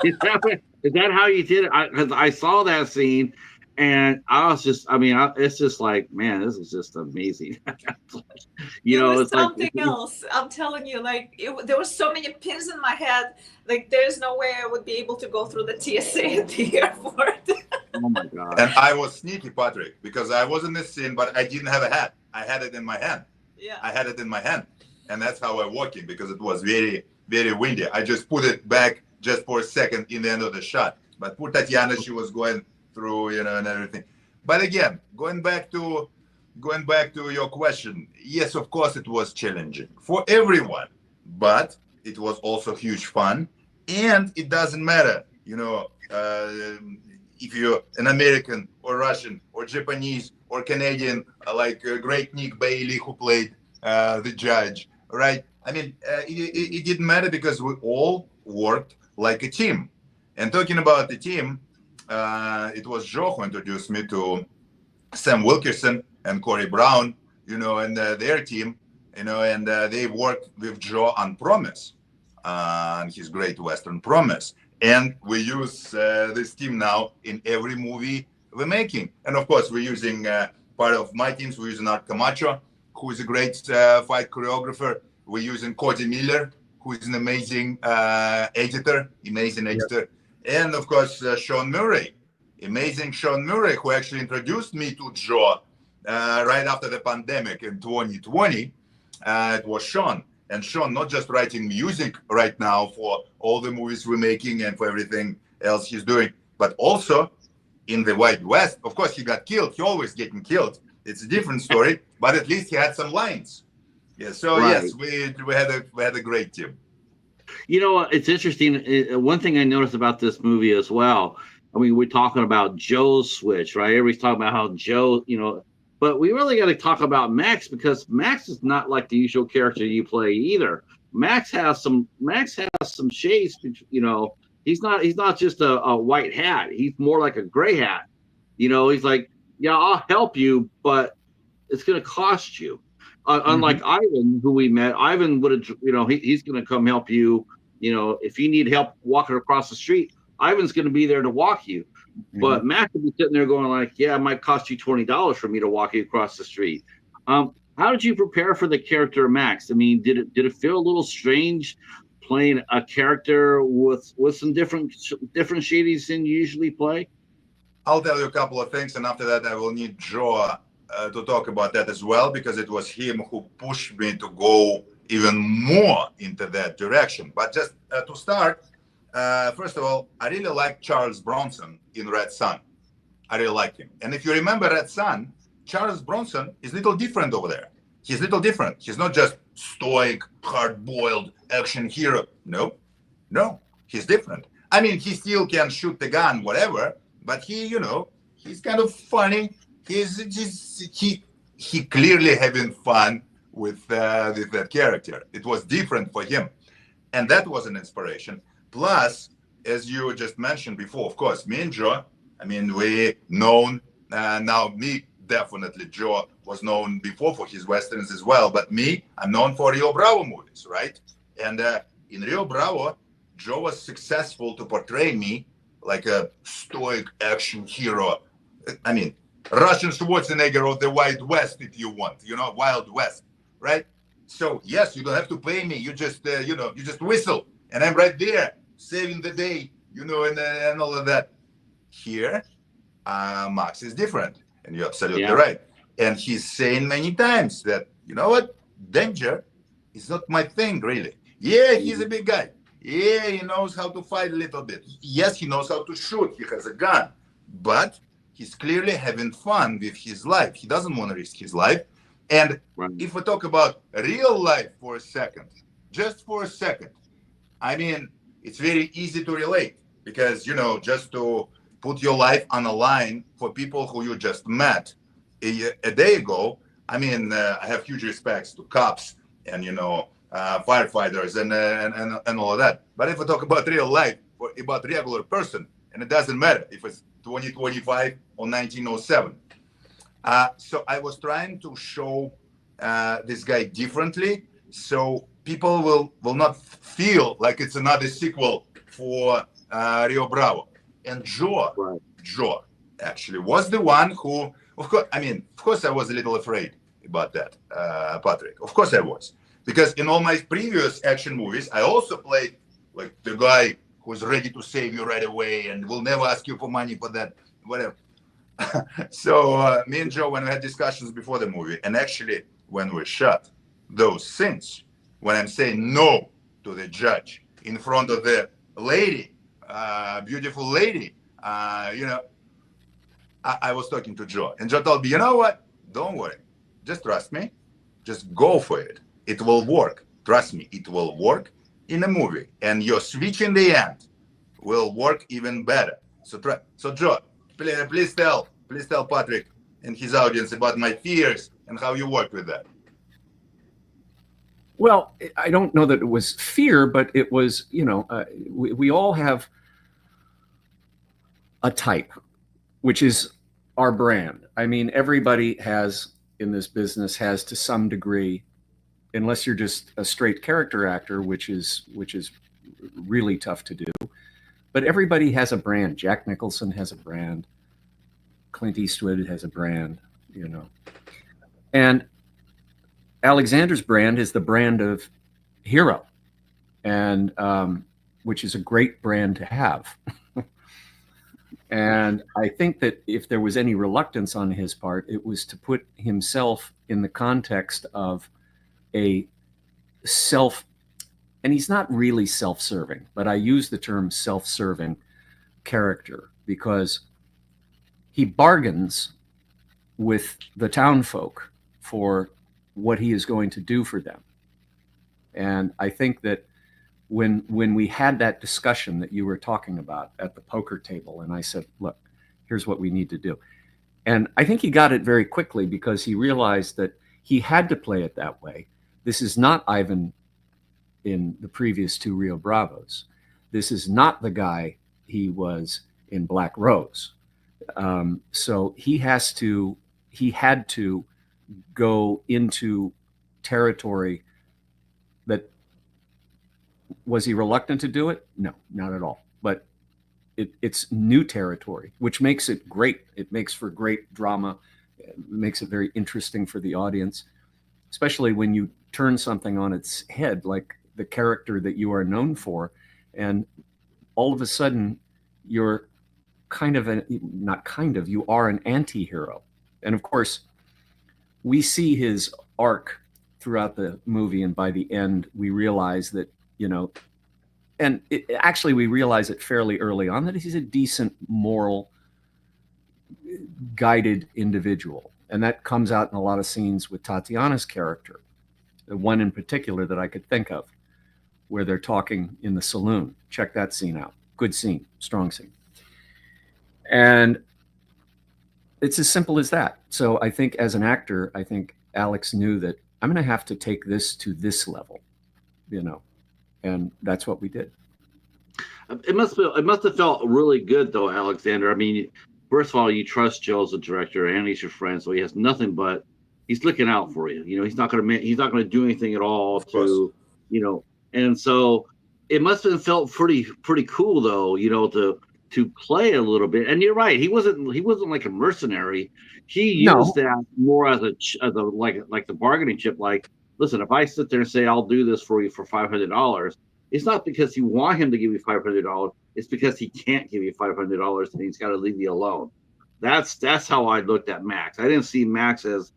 Is that how you did it? Because I saw that scene, and I was just, it's just man, this is just amazing. It's something else. I'm telling you, there were so many pins in my head. There's no way I would be able to go through the TSA at the airport. Oh my God. And I was sneaky, Patrick, because I was in this scene, but I didn't have a hat. I had it in my hand. Yeah. I had it in my hand. And that's how I walked in, because it was very, very windy. I just put it back just for a second in the end of the shot. But poor Tatiana, she was going through, and everything. But again, going back to your question, yes, of course it was challenging for everyone, but it was also huge fun. And it doesn't matter, if you're an American or Russian or Japanese or Canadian, like great Nick Bailey, who played the judge, right? It didn't matter, because we all worked like a team. And talking about the team, it was Joe who introduced me to Sam Wilkerson and Corey Brown, and their team, and they worked with Joe on Promise, on his Great Western Promise. And we use this team now in every movie we're making. And of course, we're using part of my teams. We're using Art Camacho, who is a great fight choreographer. We're using Cody Miller, who is an amazing editor. And of course, Sean Murray, amazing Sean Murray, who actually introduced me to Joe right after the pandemic in 2020. It was Sean. And Sean, not just writing music right now for all the movies we're making and for everything else he's doing, but also in the Wild West. Of course, he got killed. He always getting killed. It's a different story, but at least he had some lines. Yeah. So right. Yes, we had a great team. It's interesting. One thing I noticed about this movie as well. We're talking about Joe's switch, right? Everybody's talking about how Joe, But we really got to talk about Max, because Max is not like the usual character you play either. Max has some shades. You know, he's not just a white hat. He's more like a gray hat. You know, he's like, yeah, I'll help you, but it's going to cost you. Unlike Ivan, who we met, Ivan would have, you know, he's going to come help you. You know, if you need help walking across the street, Ivan's going to be there to walk you. But Max would be sitting there going like, yeah, it might cost you $20 for me to walk you across the street. How did you prepare for the character Max? I mean, did it feel a little strange playing a character with some different shadies than you usually play? I'll tell you a couple of things, and after that I will need Joe to talk about that as well, because it was him who pushed me to go even more into that direction. But just to start, first of all, I really like Charles Bronson in Red Sun. I really like him. And if you remember Red Sun, Charles Bronson is a little different over there. He's a little different. He's not just stoic, hard-boiled action hero. No, he's different. I mean, he still can shoot the gun, whatever, but he, you know, he's kind of funny. He clearly having fun with that character. It was different for him. And that was an inspiration. Plus, as you just mentioned before, of course, me and Joe, I mean, we known, now me, definitely Joe was known before for his Westerns as well, but me, I'm known for Rio Bravo movies, right? And in Rio Bravo, Joe was successful to portray me like a stoic action hero. I mean, Russian Schwarzenegger of the Wild West, if you want, you know, Wild West, right? So yes, you don't have to pay me. You just, you know, you just whistle, and I'm right there saving the day, you know, and all of that. Here, Max is different, and you're absolutely right. And he's saying many times that, you know what, danger is not my thing, really. Yeah, he's a big guy. Yeah, he knows how to fight a little bit. Yes, he knows how to shoot. He has a gun, but he's clearly having fun with his life. He doesn't want to risk his life. And if we talk about real life for a second, just for a second, I mean, it's very easy to relate, because, you know, just to put your life on a line for people who you just met a day ago. I mean, I have huge respects to cops and, you know, firefighters and all of that. But if we talk about real life, or about regular person, and it doesn't matter if it's 2025 or 1907. So I was trying to show this guy differently, so people will not feel like it's another sequel for Rio Bravo. And Joe actually was the one who, of course, I was a little afraid about that, Patrick. Of course I was. Because in all my previous action movies, I also played like the guy who's ready to save you right away and will never ask you for money for that, whatever. So me and Joe, when we had discussions before the movie, and actually when we shot those scenes, when I'm saying no to the judge in front of the lady, beautiful lady, you know, I was talking to Joe, and Joe told me, you know what? Don't worry. Just trust me. Just go for it. It will work. Trust me, it will work in a movie. And your switch in the end will work even better. So Joe, please tell Patrick and his audience about my fears and how you work with that. Well, I don't know that it was fear, but it was, you know, we all have a type, which is our brand. I mean, everybody has in this business has to some degree, unless you're just a straight character actor, which is really tough to do. But everybody has a brand. Jack Nicholson has a brand. Clint Eastwood has a brand, you know. And Alexander's brand is the brand of hero, and which is a great brand to have. And I think that if there was any reluctance on his part, it was to put himself in the context of a self, and he's not really self-serving, but I use the term self-serving character because he bargains with the townfolk for what he is going to do for them. And I think that when we had that discussion that you were talking about at the poker table, and I said, look, here's what we need to do. And I think he got it very quickly because he realized that he had to play it that way. This is not Ivan in the previous two Rio Bravos. This is not the guy he was in Black Rose. So he had to go into territory that, was he reluctant to do it? No, not at all. But it's new territory, which makes it great. It makes for great drama. It makes it very interesting for the audience, especially when you turn something on its head, like the character that you are known for, and all of a sudden you're you are an anti-hero. And of course, we see his arc throughout the movie, and by the end, we realize that, actually we realize it fairly early on, that he's a decent, moral, guided individual. And that comes out in a lot of scenes with Tatiana's character. The one in particular that I could think of, where they're talking in the saloon. Check that scene out. Good scene, strong scene. And it's as simple as that. So I think as an actor, I think Alex knew that I'm going to have to take this to this level, and that's what we did. It must have felt really good, though, Alexander. I mean, first of all, you trust Joe as a director, and he's your friend, so he has nothing but, he's looking out for you. He's not going to do anything at all to, and so it must have felt pretty cool, though, to play a little bit. And you're right, he wasn't like a mercenary. He used that more as a like the bargaining chip. Like, listen, if I sit there and say I'll do this for you for $500, it's not because you want him to give you $500. It's because he can't give you $500 and he's got to leave you alone. That's how I looked at Max. I didn't see Max as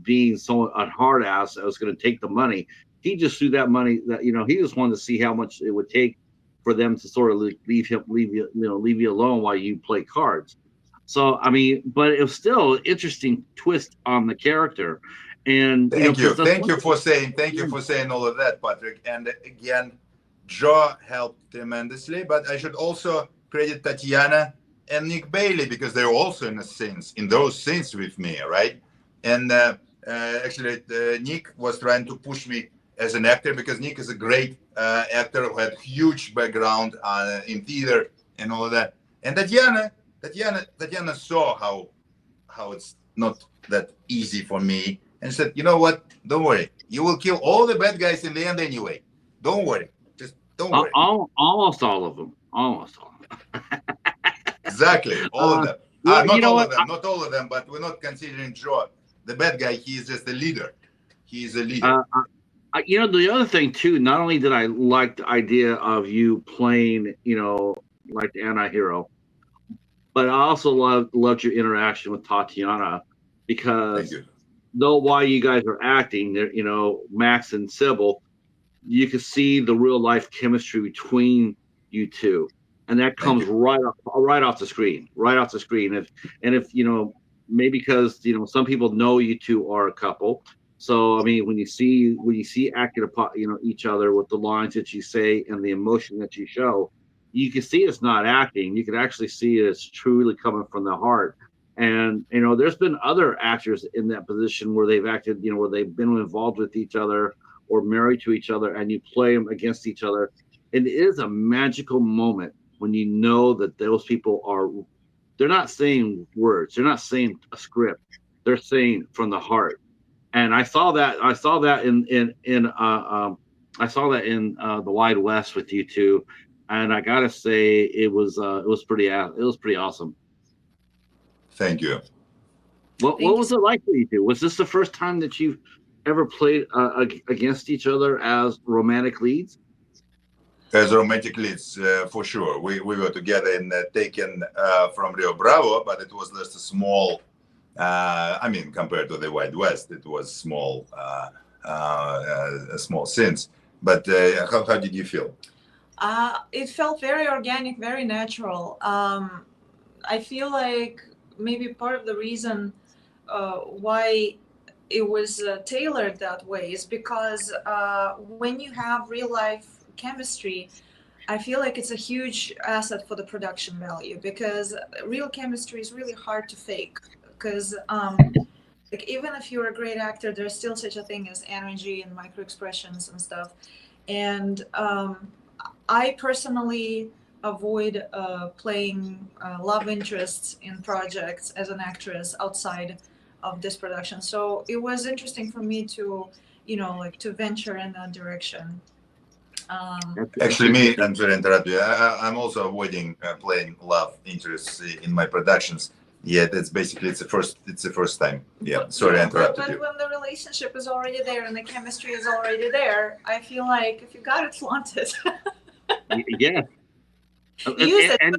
being so a hard ass that was going to take the money. He just threw that money that, he just wanted to see how much it would take for them to sort of leave you alone while you play cards. So, I mean, but it was still an interesting twist on the character. And thank you for saying all of that, Patrick. And again, Joe helped tremendously, but I should also credit Tatiana and Nick Bailey, because they're also in those scenes with me, right? And actually, Nick was trying to push me as an actor, because Nick is a great actor who had huge background in theater and all of that. And Tatiana saw how it's not that easy for me, and said, you know what? Don't worry. You will kill all the bad guys in the end anyway. Don't worry. Just don't worry. Almost all of them. Exactly. All of them. Not all of them, but we're not considering Joe the bad guy. He is just a leader. He is a leader. The other thing too, not only did I like the idea of you playing, like the anti-hero, but I also loved your interaction with Tatiana, because though while you guys are acting, Max and Sybil, you can see the real life chemistry between you two, and that comes right off the screen. If maybe because some people know you two are a couple. So I mean, when you see acting upon each other with the lines that you say and the emotion that you show, you can see it's not acting. You can actually see it's truly coming from the heart. And there's been other actors in that position where they've acted, where they've been involved with each other or married to each other, and you play them against each other. And it is a magical moment when you know that those people they're not saying words, they're not saying a script, they're saying from the heart. And I saw that in the Wide West with you two, and I gotta say it was pretty awesome. Thank you. What was it like for you two? Was this the first time that you've ever played against each other as romantic leads? As romantic leads, for sure. We were together in Taken from Rio Bravo, but it was just a small. Compared to the Wild West, it was small scenes. But how did you feel? It felt very organic, very natural. I feel like maybe part of the reason why it was tailored that way is because when you have real life chemistry, I feel like it's a huge asset for the production value, because real chemistry is really hard to fake. Because like, even if you're a great actor, there's still such a thing as energy and micro expressions and stuff. And I personally avoid playing love interests in projects as an actress outside of this production. So it was interesting for me to, like, to venture in that direction. Actually, me, I'm sorry to interrupt you. I'm also avoiding playing love interests in my productions. Yeah, that's basically it's the first time. Yeah, sorry I interrupted you. But when the relationship is already there and the chemistry is already there, I feel like if you got it, flaunt it. Yeah. Use it. And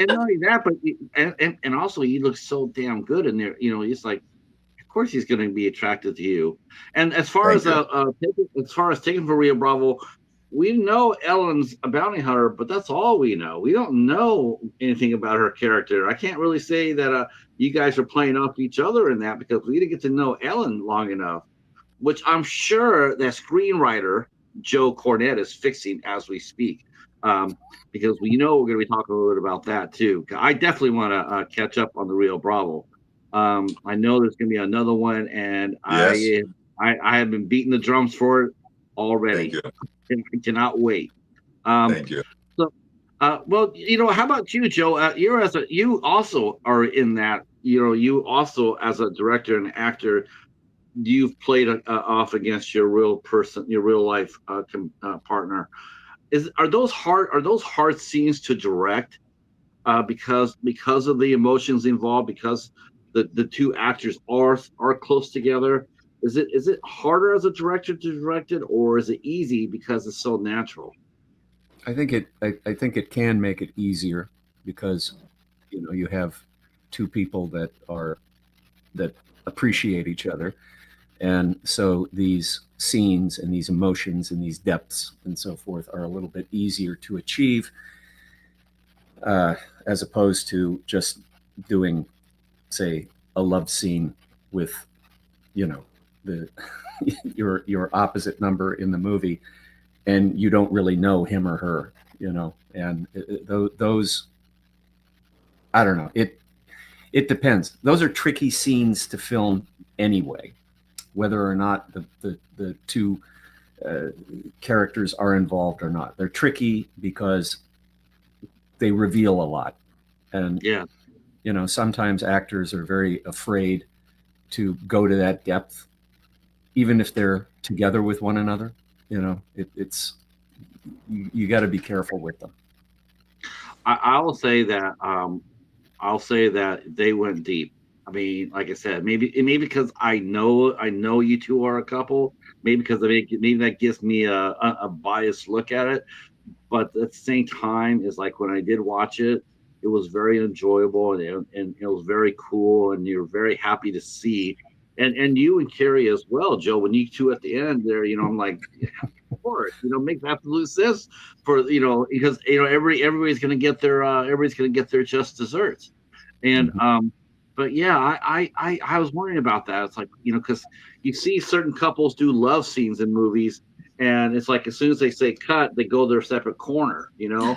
not only that, but and also you look so damn good in there. It's like, of course he's going to be attracted to you. And as far as taking for Rio Bravo, we know Ellen's a bounty hunter, but that's all we know. We don't know anything about her character. I can't really say that you guys are playing off each other in that, because we didn't get to know Ellen long enough, which I'm sure that screenwriter Joe Cornet is fixing as we speak. Because we know we're going to be talking a little bit about that too. I definitely want to catch up on the Rio Bravo. I know there's going to be another one, and yes. I have been beating the drums for it already. Thank you. I cannot wait. Thank you. So, well, how about you, Joe? You also are in that. You also, as a director and actor, you've played off against your real life partner. Are those hard scenes to direct because of the emotions involved, because the two actors are close together? Is it harder as a director to direct it, or is it easy because it's so natural? I think it can make it easier, because you have two people that appreciate each other, and so these scenes and these emotions and these depths and so forth are a little bit easier to achieve, as opposed to just doing, say, a love scene with your opposite number in the movie, and you don't really know him or her, and those, I don't know, it depends. Those are tricky scenes to film anyway, whether or not the two characters are involved or not. They're tricky because they reveal a lot, and sometimes actors are very afraid to go to that depth, even if they're together with one another. It's you got to be careful with them. I'll say that they went deep. I mean, like I said, maybe because I know you two are a couple. Maybe because maybe that gives me a biased look at it. But at the same time, it's like when I did watch it, it was very enjoyable, and it was very cool, and you're very happy to see. And you and Carrie as well, Joe, when you two at the end there, I'm like, yeah, of course, makes absolute sense for, because, everybody's going to get their just desserts. And, but yeah, I was wondering about that. It's like, because you see certain couples do love scenes in movies, and it's like, as soon as they say cut, they go their separate corner, Yeah.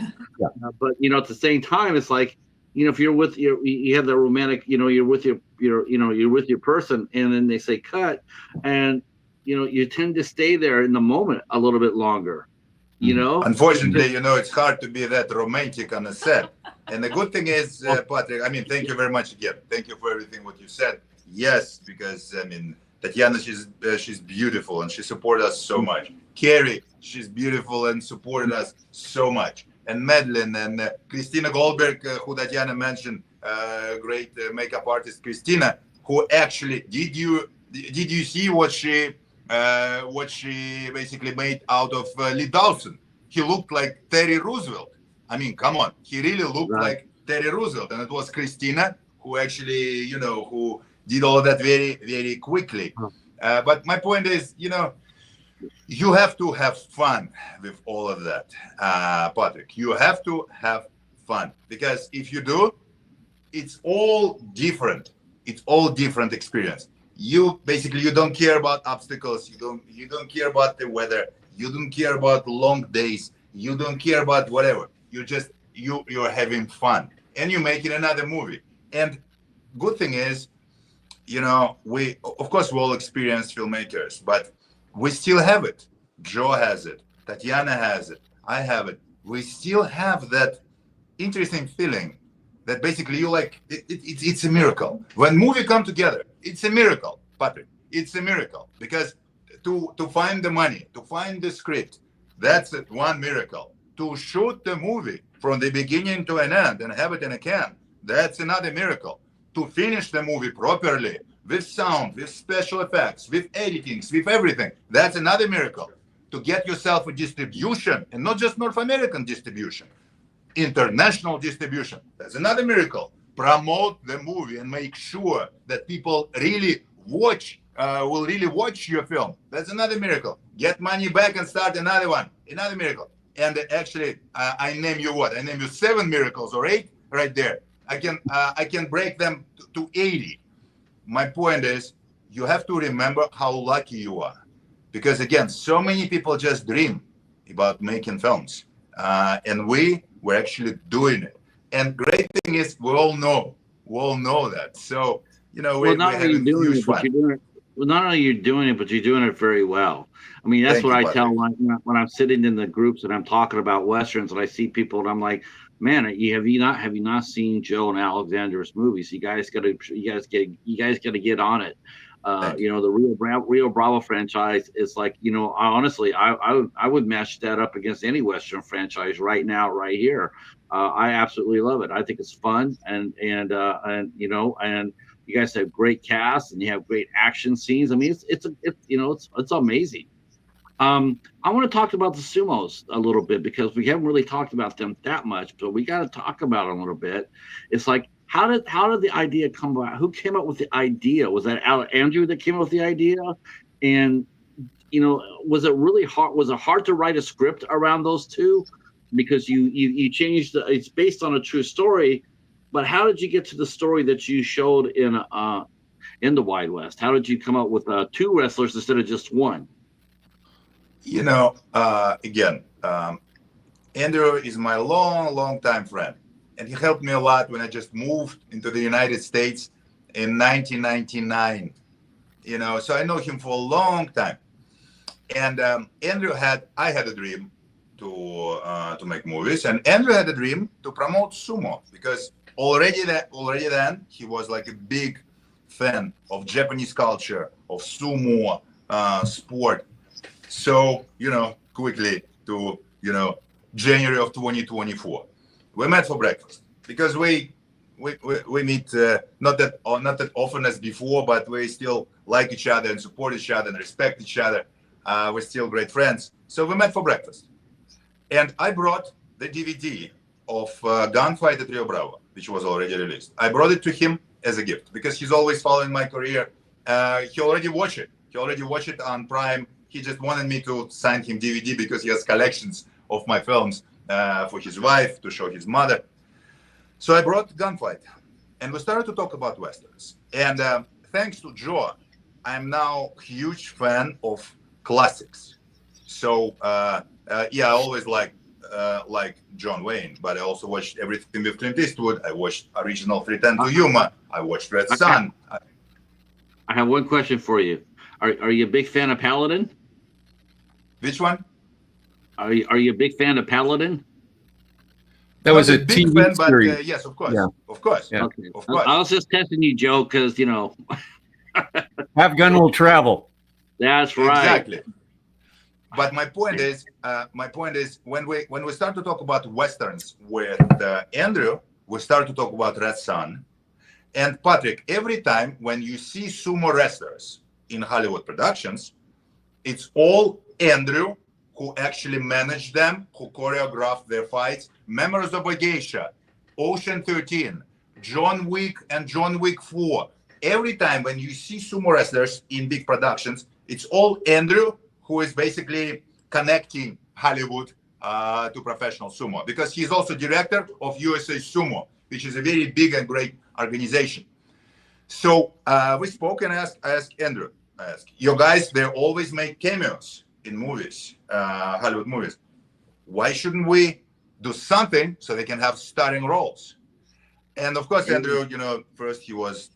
But, at the same time, it's like, if you're with you have the romantic, you're with your person, and then they say cut, and you tend to stay there in the moment a little bit longer, Unfortunately, it's hard to be that romantic on a set. And the good thing is, Patrick, thank you very much again. Thank you for everything what you said. Yes, because Tatiana, she's beautiful, and she supported us so much. Carrie, she's beautiful and supported us so much. And Madeline and Christina Goldberg, who Tatiana mentioned, great makeup artist Christina, who actually did you see what she basically made out of Lee Dawson? He looked like Teddy Roosevelt. Come on, he really looked like Teddy Roosevelt, and it was Christina who actually who did all that very, very quickly. But my point is, you have to have fun with all of that, Patrick. You have to have fun, because if you do, it's all different. It's all different experience. You don't care about obstacles. You don't care about the weather. You don't care about long days. You don't care about whatever. You're having fun, and you're making another movie. And good thing is, we of course we're all experienced filmmakers, but we still have it. Joe has it. Tatiana has it. I have it. We still have that interesting feeling that basically you like. It's a miracle when movie come together. It's a miracle, Patrick. It's a miracle because to find the money, to find the script, that's one miracle. To shoot the movie from the beginning to an end and have it in a can, that's another miracle. To finish the movie properly with sound, with special effects, with editings, with everything, that's another miracle. To get yourself a distribution, and not just North American distribution, international distribution, that's another miracle. Promote the movie and make sure that people really will really watch your film. That's another miracle. Get money back and start another one, another miracle. And actually, I name you what? I name you 7 miracles or 8 right there. I can break them to 80. My point is, you have to remember how lucky you are, because again, so many people just dream about making films, and we're actually doing it. And great thing is, we all know that. So we're having huge fun. Well, not only you're doing it, but you're doing it very well. I mean, that's what I tell when I'm sitting in the groups and I'm talking about Westerns and I see people and I'm like, man, have you not seen Joe and Alexander's movies? You guys got to get on it. The Rio Bravo franchise is like, honestly, I would match that up against any Western franchise right now, right here. I absolutely love it. I think it's fun and you guys have great casts and you have great action scenes. I mean, it's amazing. I want to talk about the Sumos a little bit because we haven't really talked about them that much, but we got to talk about them a little bit. It's like, how did the idea come about? Who came up with the idea? Was that Andrew that came up with the idea? And was it really hard? Was it hard to write a script around those two? Because you changed it's based on a true story. But how did you get to the story that you showed in the Wild West? How did you come up with 2 wrestlers instead of just one? Again, Andrew is my long time friend, and he helped me a lot when I just moved into the United States in 1999. So I know him for a long time. And I had a dream to make movies, and Andrew had a dream to promote sumo because already then he was like a big fan of Japanese culture, of sumo sport. So quickly to January of 2024, we met for breakfast because we meet not that often as before, but we still like each other and support each other and respect each other. We're still great friends. So we met for breakfast, and I brought the DVD of Gunfight at Rio Bravo, which was already released. I brought it to him as a gift because he's always following my career. He already watched it on Prime. He just wanted me to sign him DVD because he has collections of my films for his wife, to show his mother. So I brought Gunfight, and we started to talk about Westerns. And thanks to Joe, I'm now a huge fan of classics. So I always like John Wayne, but I also watched everything with Clint Eastwood. I watched original 3:10 to Yuma. I watched Red Sun. I have one question for you. Are you a big fan of Paladin? Which one? Are you a big fan of Paladin? That was a big TV fan, series. but yes, of course, Yeah. of course. Yeah. Okay. Of course. I was just testing you, Joe, because Have Gun Will Travel. That's right. Exactly. But my point is, when we start to talk about Westerns with Andrew, we start to talk about Red Sun. And Patrick, every time when you see sumo wrestlers in Hollywood productions, it's all Andrew who actually managed them, who choreographed their fights. Members of a Geisha, Ocean 13, John Wick and John Wick 4. Every time when you see sumo wrestlers in big productions, it's all Andrew who is basically connecting Hollywood to professional sumo, because he's also director of USA Sumo, which is a very big and great organization. So we spoke and I asked Andrew, your guys, they always make cameos in movies, Hollywood movies. why shouldn't we do something so they can have starting roles? And of course, Andrew, first he was,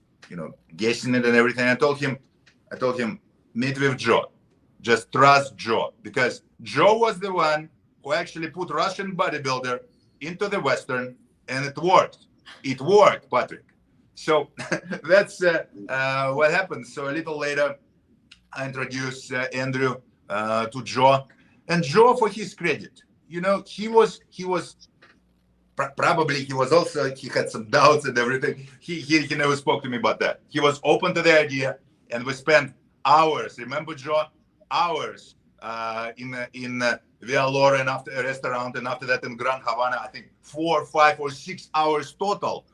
guessing it and everything. I told him, meet with Joe. Just trust Joe, because Joe was the one who actually put Russian bodybuilder into the Western, and it worked. It worked, Patrick. So that's what happened. So a little later, I introduced Andrew to Joe, and Joe, for his credit, he was probably he had some doubts and everything. He never spoke to me about that. He was open to the idea, and we spent hours. Remember, Joe? Hours in Via Lauren after a restaurant, and after that in Grand Havana. I think 4, 5, or 6 hours total.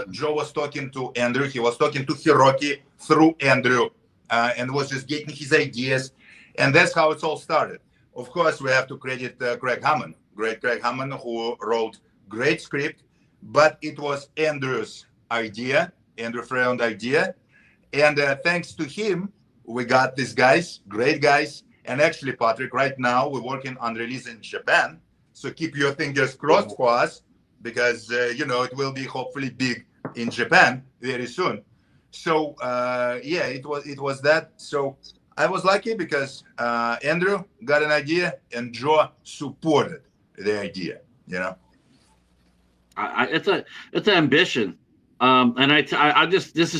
Joe was talking to Andrew. He was talking to Hiroki through Andrew, and was just getting his ideas, and that's how it all started. Of course, we have to credit Craig Hammond, great Craig Hammond, who wrote great script, but it was Andrew's idea, Andrew Freund idea, and thanks to him, we got these guys, great guys. And actually, Patrick, right now we're working on release in Japan, so keep your fingers crossed for us, because it will be hopefully big in Japan very soon. So it was that. So I was lucky because Andrew got an idea and Joe supported the idea. It's an ambition, and I just this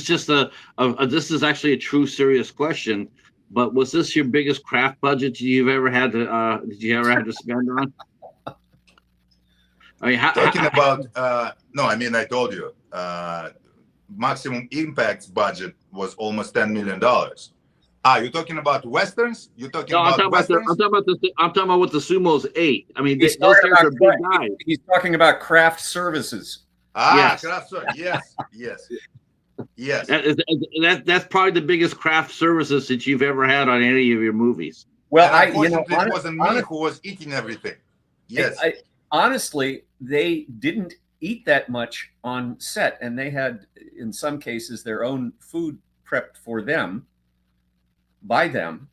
is actually a true serious question. But was this your biggest craft budget you've ever had to spend on? I mean, talking about no, I mean, I told you, Maximum Impact's budget was almost $10 million. You're talking about westerns? I'm talking about what the Sumo's ate. I mean, those guys are big guys. He's talking about craft services. Yes. Craft services. Yes. That's probably the biggest craft services that you've ever had on any of your movies. Well, it wasn't me who was eating everything. Yes. Honestly, they didn't eat that much on set, and they had, in some cases, their own food prepped for them, by them.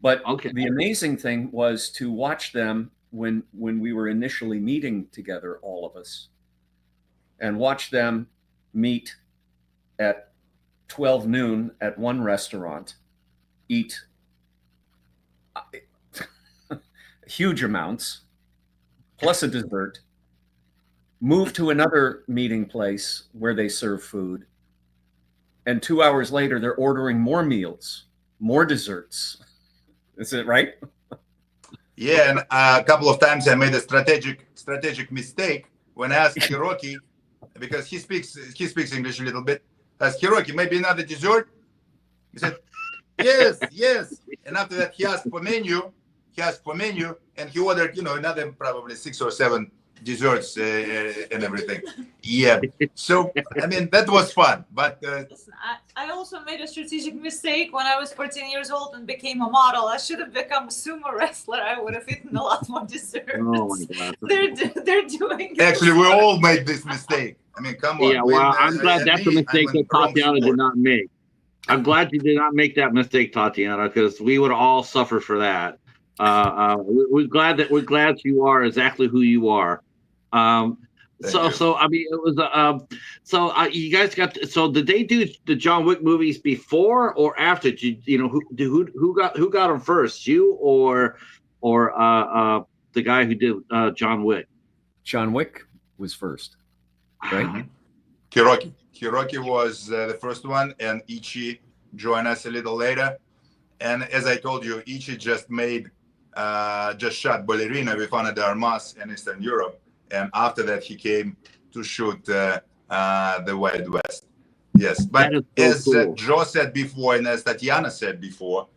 But the amazing thing was to watch them when we were initially meeting together, all of us, and watch them meet at 12 noon at one restaurant, eat huge amounts, plus a dessert, move to another meeting place where they serve food, and 2 hours later, they're ordering more meals, more desserts. Is it right? Yeah, and a couple of times I made a strategic mistake when I asked Hiroki, because he speaks English a little bit. Asked Hiroki, maybe another dessert? He said, yes. And after that, he asked for menu, and he ordered, another probably 6 or 7 desserts and everything. Yeah. So, I mean, that was fun. But listen, I also made a strategic mistake when I was 14 years old and became a model. I should have become a sumo wrestler. I would have eaten a lot more desserts. Oh my God. They're doing it. Actually, we all made this mistake. I mean, come on. Yeah, well, I'm glad that's a mistake that Tatiana did not make. I'm glad you did not make that mistake, Tatiana, because we would all suffer for that. We're glad you are exactly who you are. So I mean, it was you guys got. So did they do the John Wick movies before or after? Who got them first? You or the guy who did John Wick? John Wick was first, right? Hiroki was the first one, and Ichi joined us a little later. And as I told you, Ichi just shot Ballerina with Ana de Armas in Eastern Europe. And after that, he came to shoot the Wild West. Yes, but as Joe said before, and as Tatiana said before,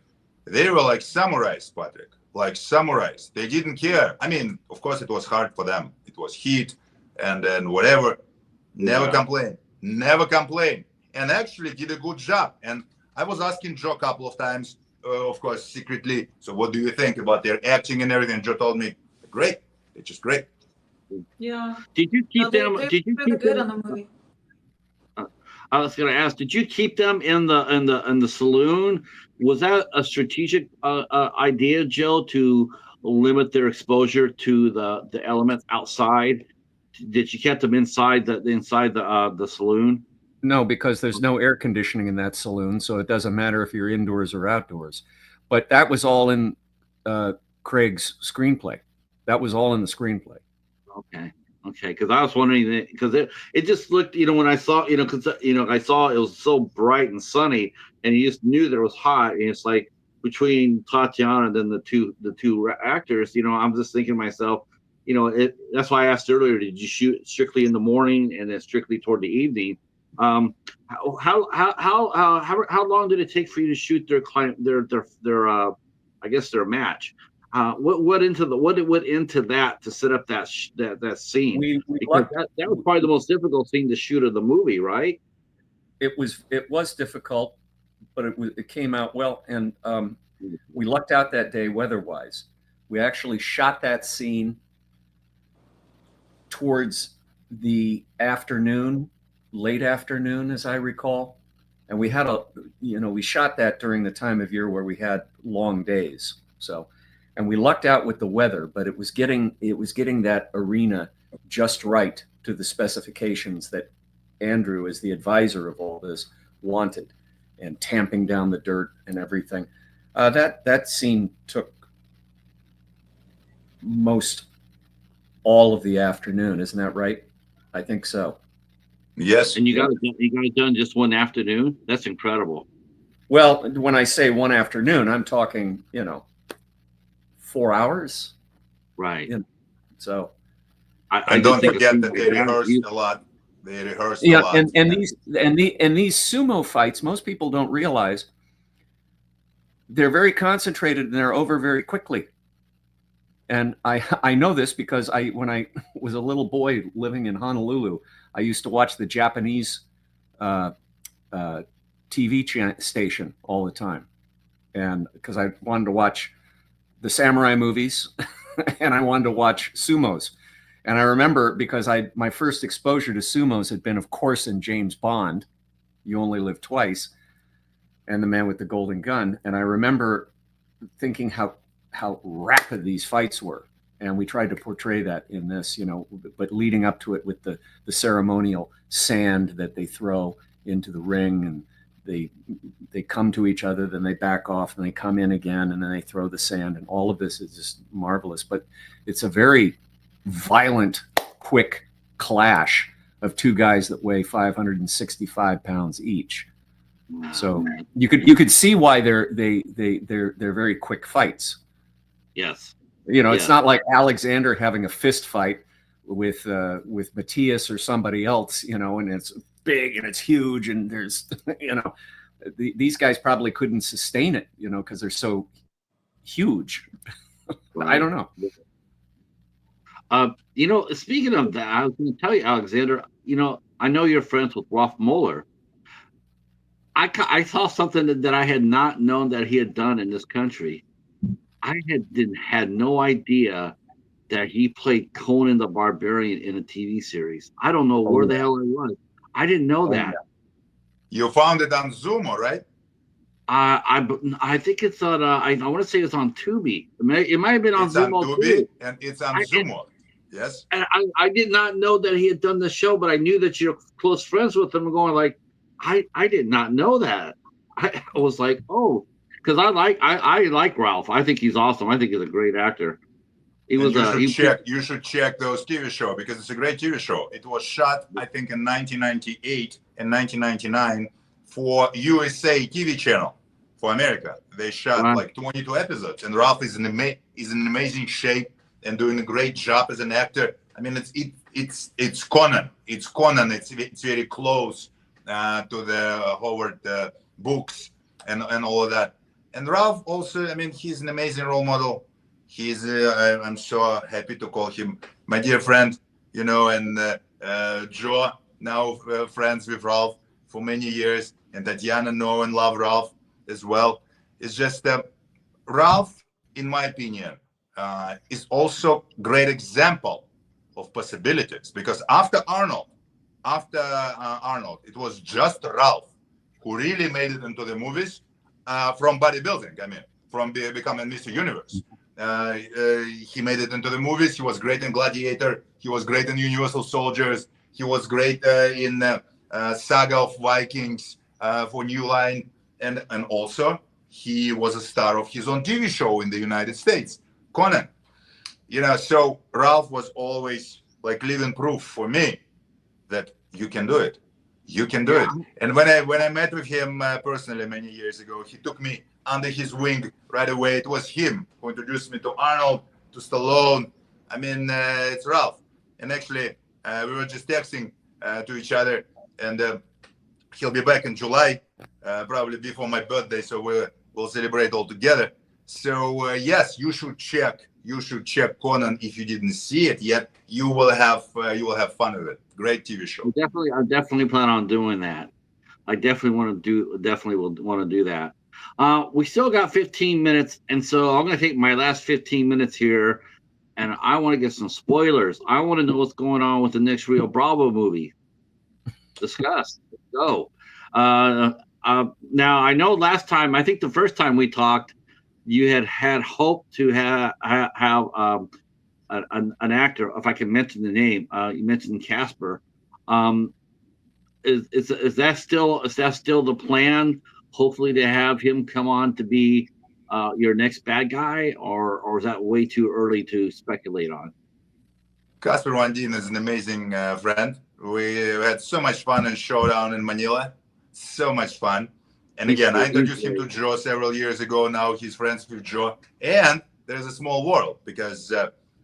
they were like samurais, Patrick. Like samurais. They didn't care. I mean, of course, it was hard for them. It was heat and then whatever. Never complain. And actually did a good job. And I was asking Joe a couple of times, of course, secretly, so what do you think about their acting and everything? And Joe told me, great. It's just great. Yeah. Did you keep them? Did you keep good them on the movie? I was going to ask, did you keep them in the saloon? Was that a strategic idea, Jill, to limit their exposure to the elements outside? Did you keep them inside the saloon? No, because there's no air conditioning in that saloon, so it doesn't matter if you're indoors or outdoors. But that was all in Craig's screenplay. That was all in the screenplay. Okay. Because I was wondering that, because it just looked, when I saw, because I saw it was so bright and sunny, and you just knew that it was hot, and it's like between Tatiana and then the two actors, I'm just thinking to myself, that's why I asked earlier, did you shoot strictly in the morning and then strictly toward the evening? How long did it take for you to shoot their I guess their match? What went into that to set up that scene? That was probably the most difficult scene to shoot of the movie, right? It was difficult, but it came out well, and we lucked out that day weather-wise. We actually shot that scene towards the afternoon, late afternoon, as I recall, and we had we shot that during the time of year where we had long days, so. And we lucked out with the weather, but it was getting that arena just right to the specifications that Andrew, as the advisor of all this, wanted, and tamping down the dirt and everything. That scene took most all of the afternoon, isn't that right? I think so. Yes. And you got it done just one afternoon? That's incredible. Well, when I say one afternoon, I'm talking, 4 hours, right? So, I don't forget that they rehearsed a lot. They rehearsed a lot. and these sumo fights, most people don't realize they're very concentrated and they're over very quickly. And I know this because when I was a little boy living in Honolulu, I used to watch the Japanese TV station all the time, and because I wanted to watch the samurai movies and I wanted to watch sumos. And I remember, because my first exposure to sumos had been, of course, in James Bond, You Only Live Twice, and The Man with the Golden Gun. And I remember thinking how rapid these fights were. And we tried to portray that in this, but leading up to it with the ceremonial sand that they throw into the ring, and they come to each other, then they back off, and they come in again, and then they throw the sand, and all of this is just marvelous. But it's a very violent, quick clash of two guys that weigh 565 pounds each. So you could see why they're very quick fights. Yes. It's not like Alexander having a fist fight with Matthias or somebody else, and it's big and it's huge, and there's these guys probably couldn't sustain it, because they're so huge. I don't know. Speaking of that, I was going to tell you, Alexander, I know you're friends with Rolf Mueller. I saw something that I had not known that he had done in this country. I had no idea that he played Conan the Barbarian in a TV series. I don't know where the hell I was. I didn't know that. You found it on Sumo, right? I think it's on. I want to say it's on Tubi. It might have been on Sumo too. And it's on Sumo. Yes. And I did not know that he had done the show, but I knew that you're close friends with him. Going like, I did not know that. I was like, oh, because I like Ralph. I think he's awesome. I think he's a great actor. You should check those TV shows, because it's a great TV show. It was shot, I think, in 1998 and 1999 for USA TV channel for America. They shot like 22 episodes, and Ralph is in amazing shape and doing a great job as an actor. I mean, it's Conan. It's Conan. It's very close to the Howard books and all of that. And Ralph also, I mean, he's an amazing role model. He's, I'm so happy to call him my dear friend, and Joe, now friends with Ralph for many years, and Tatiana know and love Ralph as well. It's just Ralph, in my opinion, is also a great example of possibilities, because after Arnold, it was just Ralph who really made it into the movies from bodybuilding. I mean, from becoming Mr. Universe. He made it into the movies. He was great in Gladiator. He was great in Universal Soldiers. He was great in Saga of Vikings for New Line. And also, he was a star of his own TV show in the United States, Conan. So Ralph was always like living proof for me that you can do it. You can do it. And when I met with him personally many years ago, he took me under his wing right away. It was him who introduced me to Arnold, to Stallone. I mean, it's Ralph. And actually, we were just texting to each other, and he'll be back in July, probably before my birthday. So we'll celebrate all together. So yes, you should check Conan if you didn't see it yet. You will have fun with it. Great TV show. I definitely plan on doing that. I definitely will want to do that. We still got 15 minutes, and so I'm going to take my last 15 minutes here, and I want to get some spoilers. I want to know what's going on with the next Rio Bravo movie. Discuss. Let's go. Now, I know last time, I think the first time we talked, you had hoped to have an actor, if I can mention the name. You mentioned Casper. Is that still the plan? Hopefully to have him come on to be your next bad guy, or is that way too early to speculate on? Casper Van Dien is an amazing friend. We had so much fun in Showdown in Manila. So much fun. And again, I introduced him to Joe several years ago. Now he's friends with Joe. And there's a small world because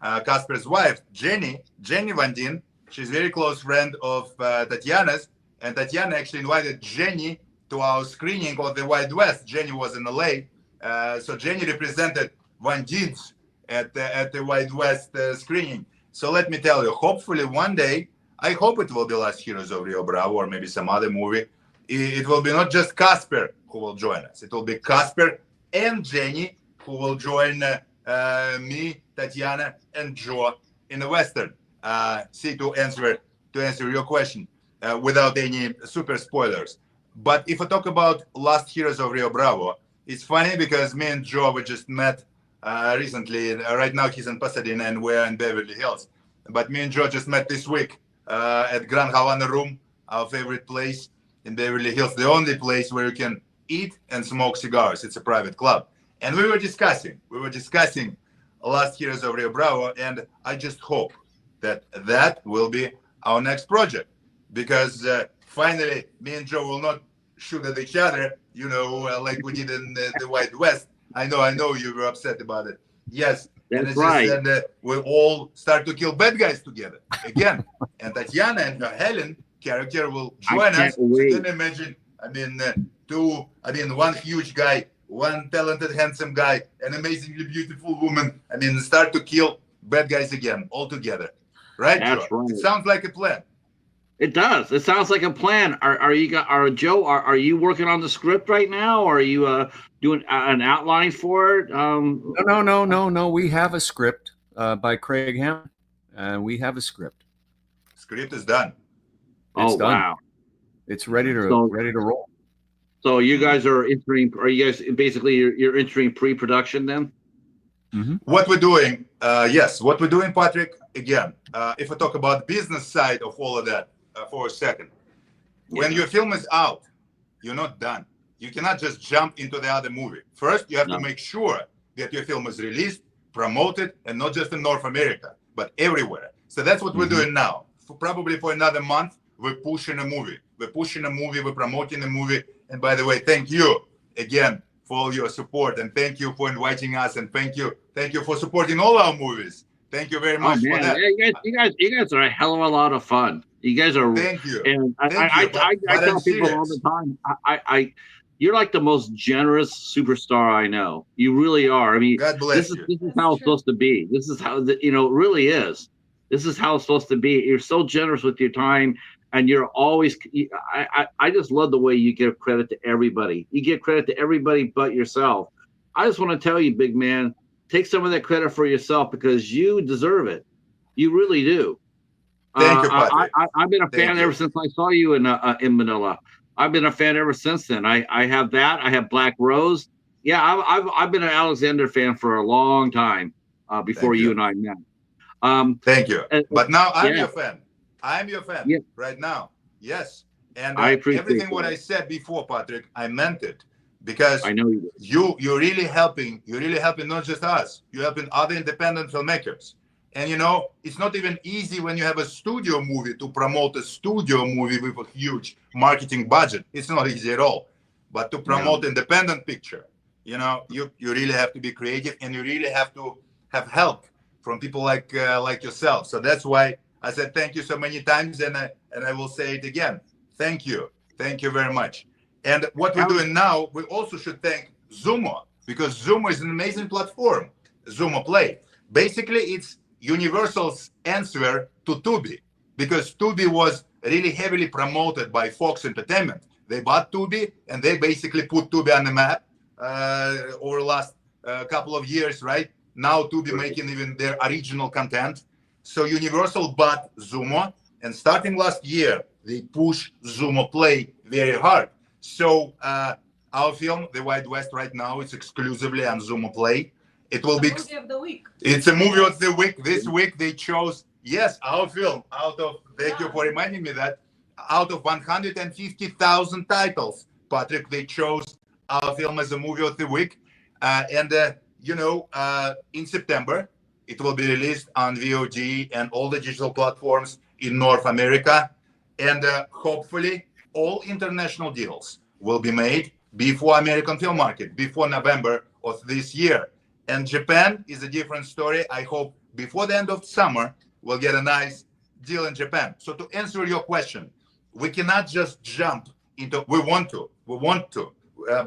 Casper's wife, Jenny Van Dien, she's a very close friend of Tatiana's. And Tatiana actually invited Jenny to our screening of the Wild West. Jenny was in LA. So Jenny represented Van Dien's at the Wild West screening. So let me tell you, hopefully one day, I hope it will be Last Heroes of Rio Bravo or maybe some other movie. It will be not just Casper who will join us. It will be Casper and Jenny who will join me, Tatiana, and Joe in the Western. To answer your question without any super spoilers. But if I talk about Last Heroes of Rio Bravo, it's funny because me and Joe, we just met recently. Right now he's in Pasadena and we're in Beverly Hills. But me and Joe just met this week at Grand Havana Room, our favorite place in Beverly Hills, the only place where you can eat and smoke cigars. It's a private club. And we were discussing Last Heroes of Rio Bravo, and I just hope that will be our next project, because finally me and Joe will not shoot at each other, like we did in the Wild West. I know you were upset about it. Yes, that's right. And we'll all start to kill bad guys together again. And Tatiana and her Helen character will join us. So you can imagine, one huge guy, one talented, handsome guy, an amazingly beautiful woman. Start to kill bad guys again, all together. Right, That's Joe? Right. It sounds like a plan. It does. It sounds like a plan. Joe? Are you working on the script right now, or are you doing an outline for it? No. We have a script by Craig Hammond, and we have a script. Script is done. It's done. Wow! It's ready to roll. So you guys are entering? Are you guys basically you're entering pre-production then? Mm-hmm. What we're doing? Yes, what we're doing, Patrick. Again, if I talk about business side of all of that for a second, when your film is out, you're not done. You cannot just jump into the other movie. First, you have to make sure that your film is released, promoted, and not just in North America, but everywhere. So that's what we're doing now. Probably for another month, we're pushing a movie. We're promoting a movie. And by the way, thank you again for all your support, and thank you for inviting us, and thank you for supporting all our movies. Thank you very much for that. You guys are a hell of a lot of fun. You guys are. Thank you. And I tell people all the time, you're like the most generous superstar I know. You really are. God bless you. This is how it's supposed to be. This is how it really is. This is how it's supposed to be. You're so generous with your time, and you're always. I just love the way you give credit to everybody. You give credit to everybody but yourself. I just want to tell you, big man, take some of that credit for yourself because you deserve it. You really do. Thank you, Patrick. I've been a fan ever since I saw you in Manila. I've been a fan ever since then. I have that. I have Black Rose. Yeah, I've been an Alexander fan for a long time before you and I met. Thank you. But now I'm yeah. your fan. I'm your fan right now. Yes. And I appreciate everything what I said before, Patrick, I meant it, because I know you're really helping. You're really helping not just us. You're helping other independent filmmakers. And you know, it's not even easy when you have a studio movie to promote a studio movie with a huge marketing budget. It's not easy at all. But to promote independent picture, you know, you really have to be creative, and you really have to have help from people like yourself. So that's why I said thank you so many times, and I will say it again. Thank you very much. And what we're doing now, we also should thank Sumo, because Sumo is an amazing platform. XumoPlay, basically, it's Universal's answer to Tubi, because Tubi was really heavily promoted by Fox Entertainment. They bought Tubi, and they basically put Tubi on the map over the last couple of years, right? Now Tubi making even their original content. So Universal bought Sumo, and starting last year, they push XumoPlay very hard. So our film, The Wild West, right now, it's exclusively on XumoPlay. It will be movie of the week. It's a movie of the week. This week they chose, yes, our film out of, thank you for reminding me that, out of 150,000 titles, Patrick, they chose our film as a movie of the week. You know, in September, it will be released on VOD and all the digital platforms in North America. And hopefully all international deals will be made before American film market, before November of this year. And Japan is a different story. I hope before the end of summer, we'll get a nice deal in Japan. So to answer your question, we cannot just jump into, we want to,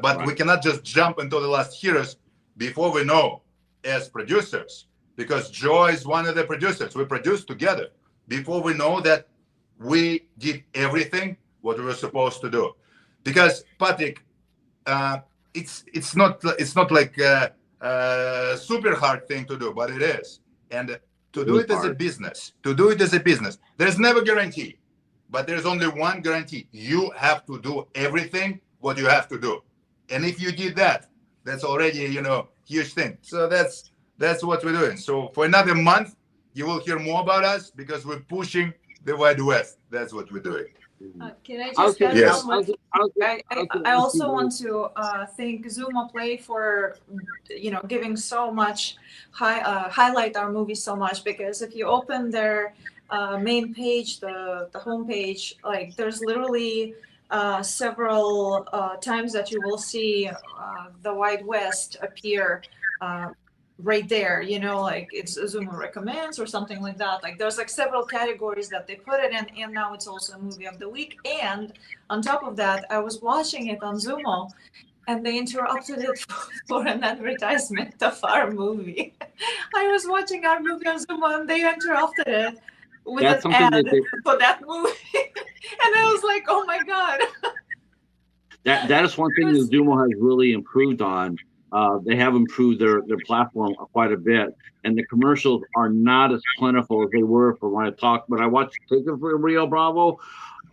but we cannot just jump into the last heroes before we know as producers, because Joe is one of the producers. We produced together before we know that we did everything what we were supposed to do. Because Patrick, it's not like a super hard thing to do, but it is. And to do it as a business, there's never guarantee, but there's only one guarantee. You have to do everything what you have to do. And if you did that, that's already, you know, huge thing. So that's what we're doing. So for another month, you will hear more about us, because we're pushing the Wild West. That's what we're doing. Can I just add yes. I also want to thank XumoPlay for, you know, giving so much highlight our movie so much, because if you open their main page, the homepage, like there's literally several times that you will see the Wild West appear right there, you know, like it's Sumo recommends or something like that. Like there's like several categories that they put it in, and now it's also a movie of the week. And on top of that, I was watching it on Sumo, and they interrupted it for an advertisement of our movie. I was watching our movie on Sumo, and they interrupted it with an ad for that movie. And I was like, oh my God. That is one thing that Sumo has really improved on. They have improved their platform quite a bit, and the commercials are not as plentiful as they were from when I watched Ticket for Rio Bravo.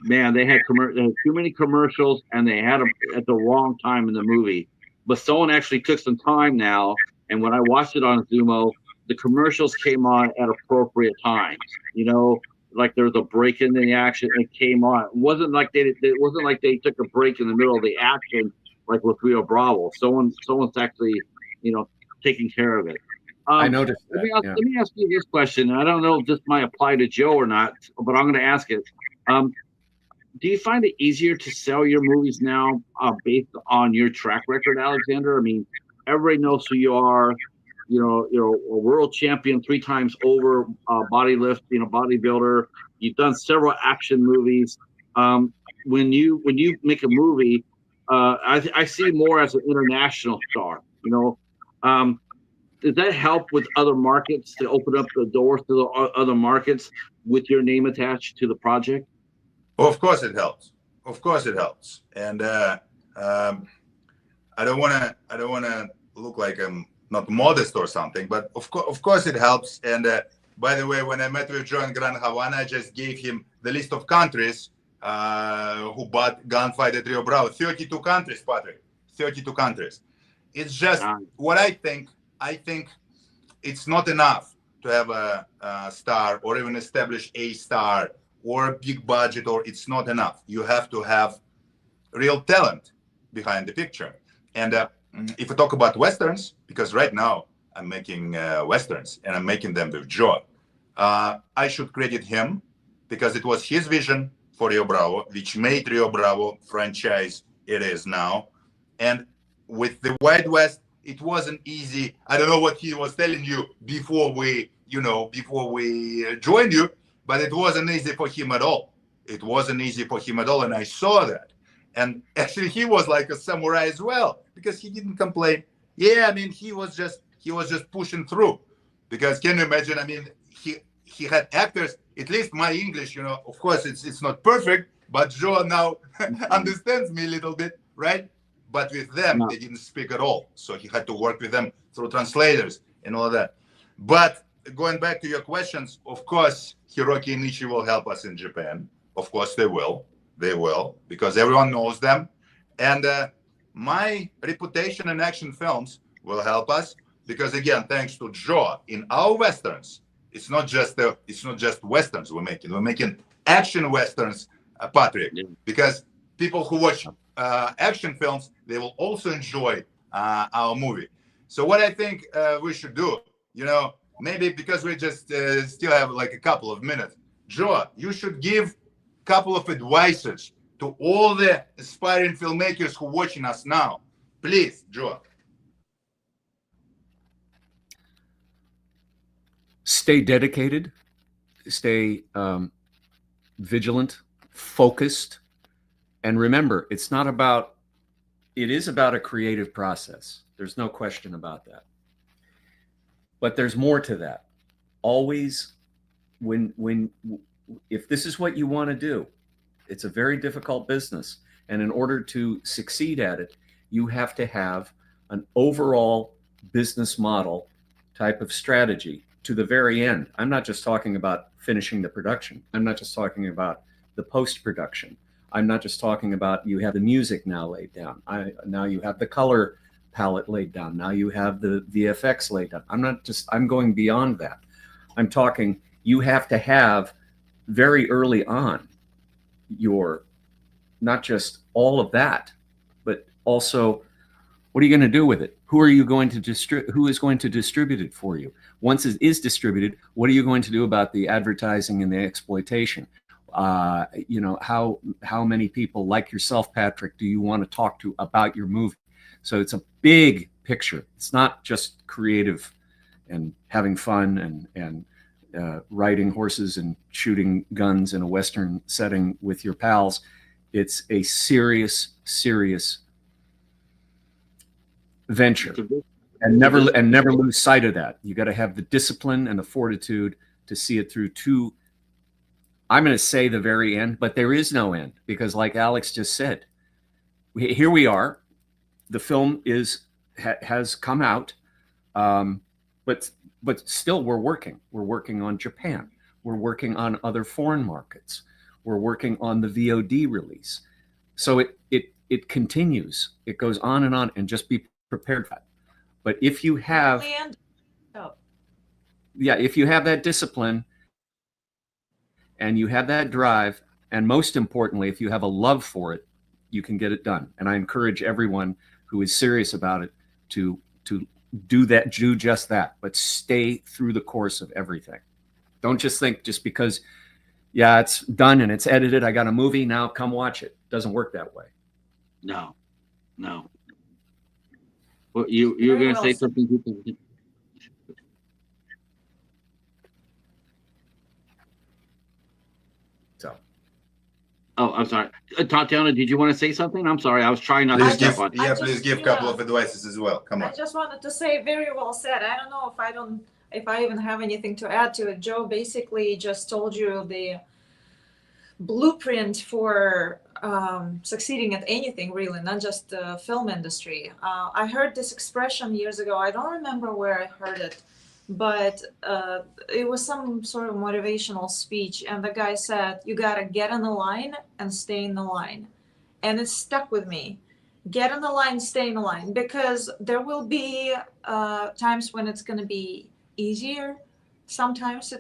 Man, they had too many commercials, and they had them at the wrong time in the movie. But someone actually took some time now, and when I watched it on Sumo, the commercials came on at appropriate times. You know, like there was a break in the action, it came on. It wasn't like they took a break in the middle of the action, like with Rio Bravo. Someone's actually, you know, taking care of it. I noticed that. Let me ask you this question. I don't know if this might apply to Joe or not, but I'm going to ask it. Do you find it easier to sell your movies now based on your track record, Alexander? I mean, everybody knows who you are. You know, a world champion 3 times over, bodybuilder. You've done several action movies. When you make a movie, I see more as an international star. You know, does that help with other markets to open up the doors to the other markets with your name attached to the project? Of course it helps. And I don't want to look like I'm not modest or something, but of course it helps. And by the way, when I met with Joe in Grand Havana, I just gave him the list of countries who bought Gunfight at Rio Bravo. 32 countries, Patrick. 32 countries. It's just what I think. I think it's not enough to have a star or even establish a star or a big budget, or it's not enough. You have to have real talent behind the picture. And if we talk about Westerns, because right now I'm making Westerns and I'm making them with Joe, I should credit him because it was his vision for Rio Bravo, which made Rio Bravo franchise it is now. And with the Wild West, it wasn't easy. I don't know what he was telling you before we joined you, but it wasn't easy for him at all. It wasn't easy for him at all, and I saw that. And actually, he was like a samurai as well because he didn't complain. Yeah, I mean, he was just pushing through. Because can you imagine? I mean, he had actors. At least my English, of course, it's not perfect, but Joe now understands me a little bit, right? But with them, they didn't speak at all. So he had to work with them through translators and all of that. But going back to your questions, of course, Hiroki and Nishi will help us in Japan. Of course, they will. They will, because everyone knows them. And my reputation in action films will help us because, again, thanks to Joe, in our Westerns, it's not just Westerns we're making. We're making action Westerns, Patrick, because people who watch action films, they will also enjoy our movie. So what I think we should do, maybe because we just still have like a couple of minutes, Joe, you should give a couple of advices to all the aspiring filmmakers who are watching us now. Please, Joe. Stay dedicated, stay vigilant, focused, and remember, it is about a creative process. There's no question about that. But there's more to that. Always, if this is what you want to do, it's a very difficult business. And in order to succeed at it, you have to have an overall business model type of strategy to the very end. I'm not just talking about finishing the production. I'm not just talking about the post-production. I'm not just talking about you have the music now laid down. Now you have the color palette laid down. Now you have the VFX laid down. I'm going beyond that. I'm talking, you have to have very early on not just all of that, but also what are you going to do with it? Who are you going to who is going to distribute it for you? Once it is distributed, what are you going to do about the advertising and the exploitation? How many people like yourself, Patrick, do you want to talk to about your movie? So it's a big picture. It's not just creative and having fun and riding horses and shooting guns in a Western setting with your pals. It's a serious, serious venture, and never lose sight of that. You got to have the discipline and the fortitude to see it through to, I'm going to say, the very end, but there is no end, because like Alex just said, here we are. The film has come out, but still we're working. We're working on Japan. We're working on other foreign markets. We're working on the VOD release. So it continues. It goes on, and just be prepared for that. But if you have, if you have that discipline and you have that drive, and most importantly, if you have a love for it, you can get it done. And I encourage everyone who is serious about it to do just that, but stay through the course of everything. Don't just think just because, it's done and it's edited, I got a movie, now come watch it. Doesn't work that way. No. Well, you're going to say something? So. Oh, I'm sorry. Tatiana, did you want to say something? I'm sorry. I was trying not to step on. Please give a couple of advices as well. Come on. I just wanted to say, very well said. I don't know if I even have anything to add to it. Joe basically just told you the blueprint for succeeding at anything, really, not just the film industry. I heard this expression years ago. I don't remember where I heard it, but it was some sort of motivational speech, and the guy said, you got to get in the line and stay in the line. And it stuck with me. get in the line, stay in the line, because there will be times when it's going to be easier. Sometimes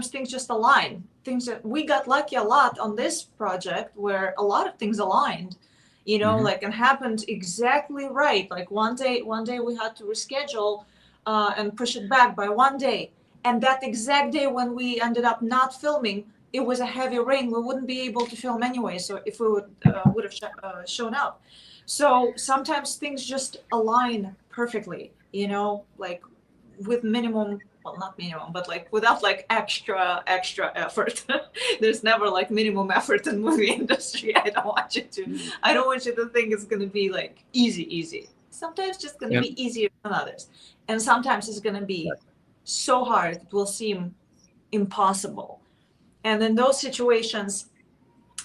things just align. Things that we got lucky a lot on this project where a lot of things aligned, you know, like, and happened exactly right. Like one day we had to reschedule and push it back by one day. And that exact day when we ended up not filming, it was a heavy rain. We wouldn't be able to film anyway. So if we would have shown up. So sometimes things just align perfectly, you know, like with minimum, well, not minimum, but like without like extra effort. There's never like minimum effort in movie industry. I don't want you to think it's going to be like easy. Sometimes it's just going to be easier than others. And sometimes it's going to be so hard, it will seem impossible. And in those situations,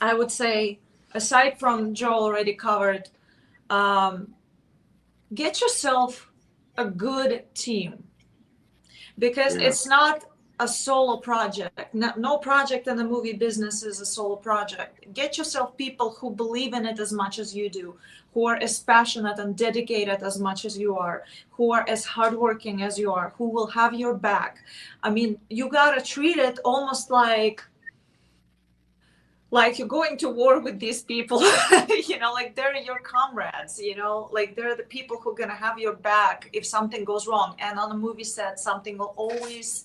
I would say, aside from Joe already covered, get yourself a good team, because it's not a solo project. No project in the movie business is a solo project. Get yourself people who believe in it as much as you do, who are as passionate and dedicated as much as you are, who are as hardworking as you are, who will have your back. I mean, you gotta treat it almost like you're going to war with these people, you know, like they're your comrades, you know, like they're the people who are going to have your back if something goes wrong. And on a movie set, something will always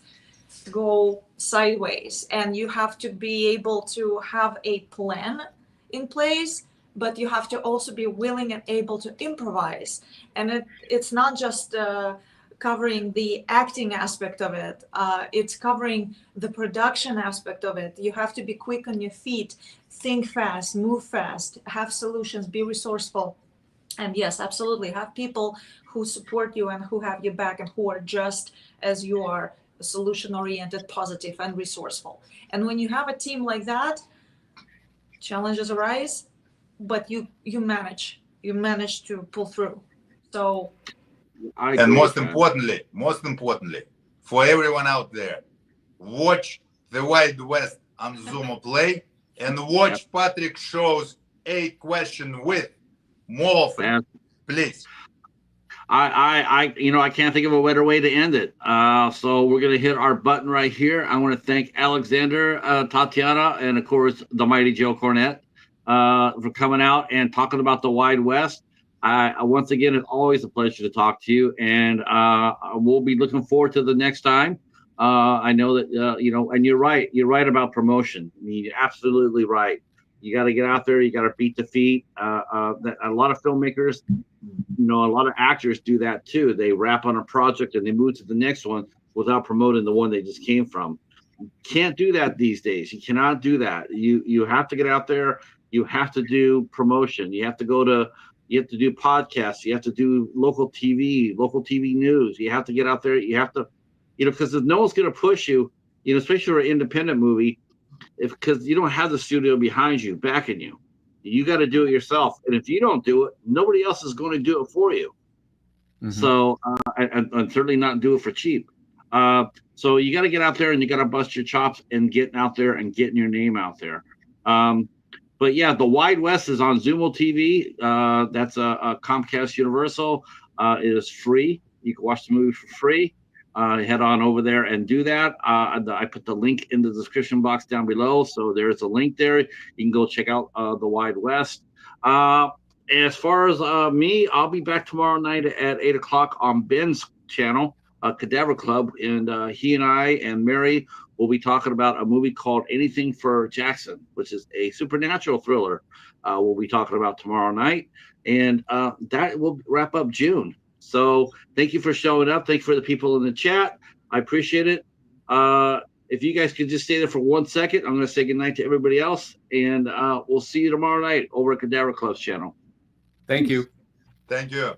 go sideways, and you have to be able to have a plan in place, but you have to also be willing and able to improvise. And it's not just covering the acting aspect of it, it's covering the production aspect of it. You have to be quick on your feet, think fast, move fast, have solutions, be resourceful. And yes, absolutely, have people who support you and who have your back and who are just as you are, solution oriented, positive, and resourceful. And when you have a team like that, challenges arise, but you manage to pull through. So and most importantly, for everyone out there, watch The Wild West on XumoPlay and watch Patrick Show's 8 Question with more often, please. I can't think of a better way to end it. So we're going to hit our button right here. I want to thank Alexander, Tatiana, and of course, the mighty Joe Cornet for coming out and talking about the Wild West. Once again, it's always a pleasure to talk to you, and we'll be looking forward to the next time. I know that, and you're right about promotion. I mean, you're absolutely right. You got to get out there. You got to beat the feet. A lot of filmmakers, a lot of actors do that too. They wrap on a project and they move to the next one without promoting the one they just came from. Can't do that these days. You cannot do that. You have to get out there. You have to do promotion. You have to do podcasts. You have to do local TV news. You have to get out there. You have to, because no one's going to push you, especially for an independent movie, because you don't have the studio behind you, backing you. You got to do it yourself. And if you don't do it, nobody else is going to do it for you. Mm-hmm. So, and certainly not do it for cheap. So you got to get out there and you got to bust your chops and get out there and getting your name out there. But yeah, The Wild West is on Sumo TV. That's a Comcast Universal. It is free. You can watch the movie for free. Head on over there and do that. I put the link in the description box down below. So there's a link there. You can go check out The Wild West. As far as me, I'll be back tomorrow night at 8 o'clock on Ben's channel, Cadaver Club. And he and I and Mary will be talking about a movie called Anything for Jackson, which is a supernatural thriller. We'll be talking about tomorrow night. And that will wrap up June. So thank you for showing up. Thank you for the people in the chat. I appreciate it. If you guys could just stay there for 1 second, I'm going to say goodnight to everybody else. And we'll see you tomorrow night over at Cadaver Club's channel. Thank you. Thank you.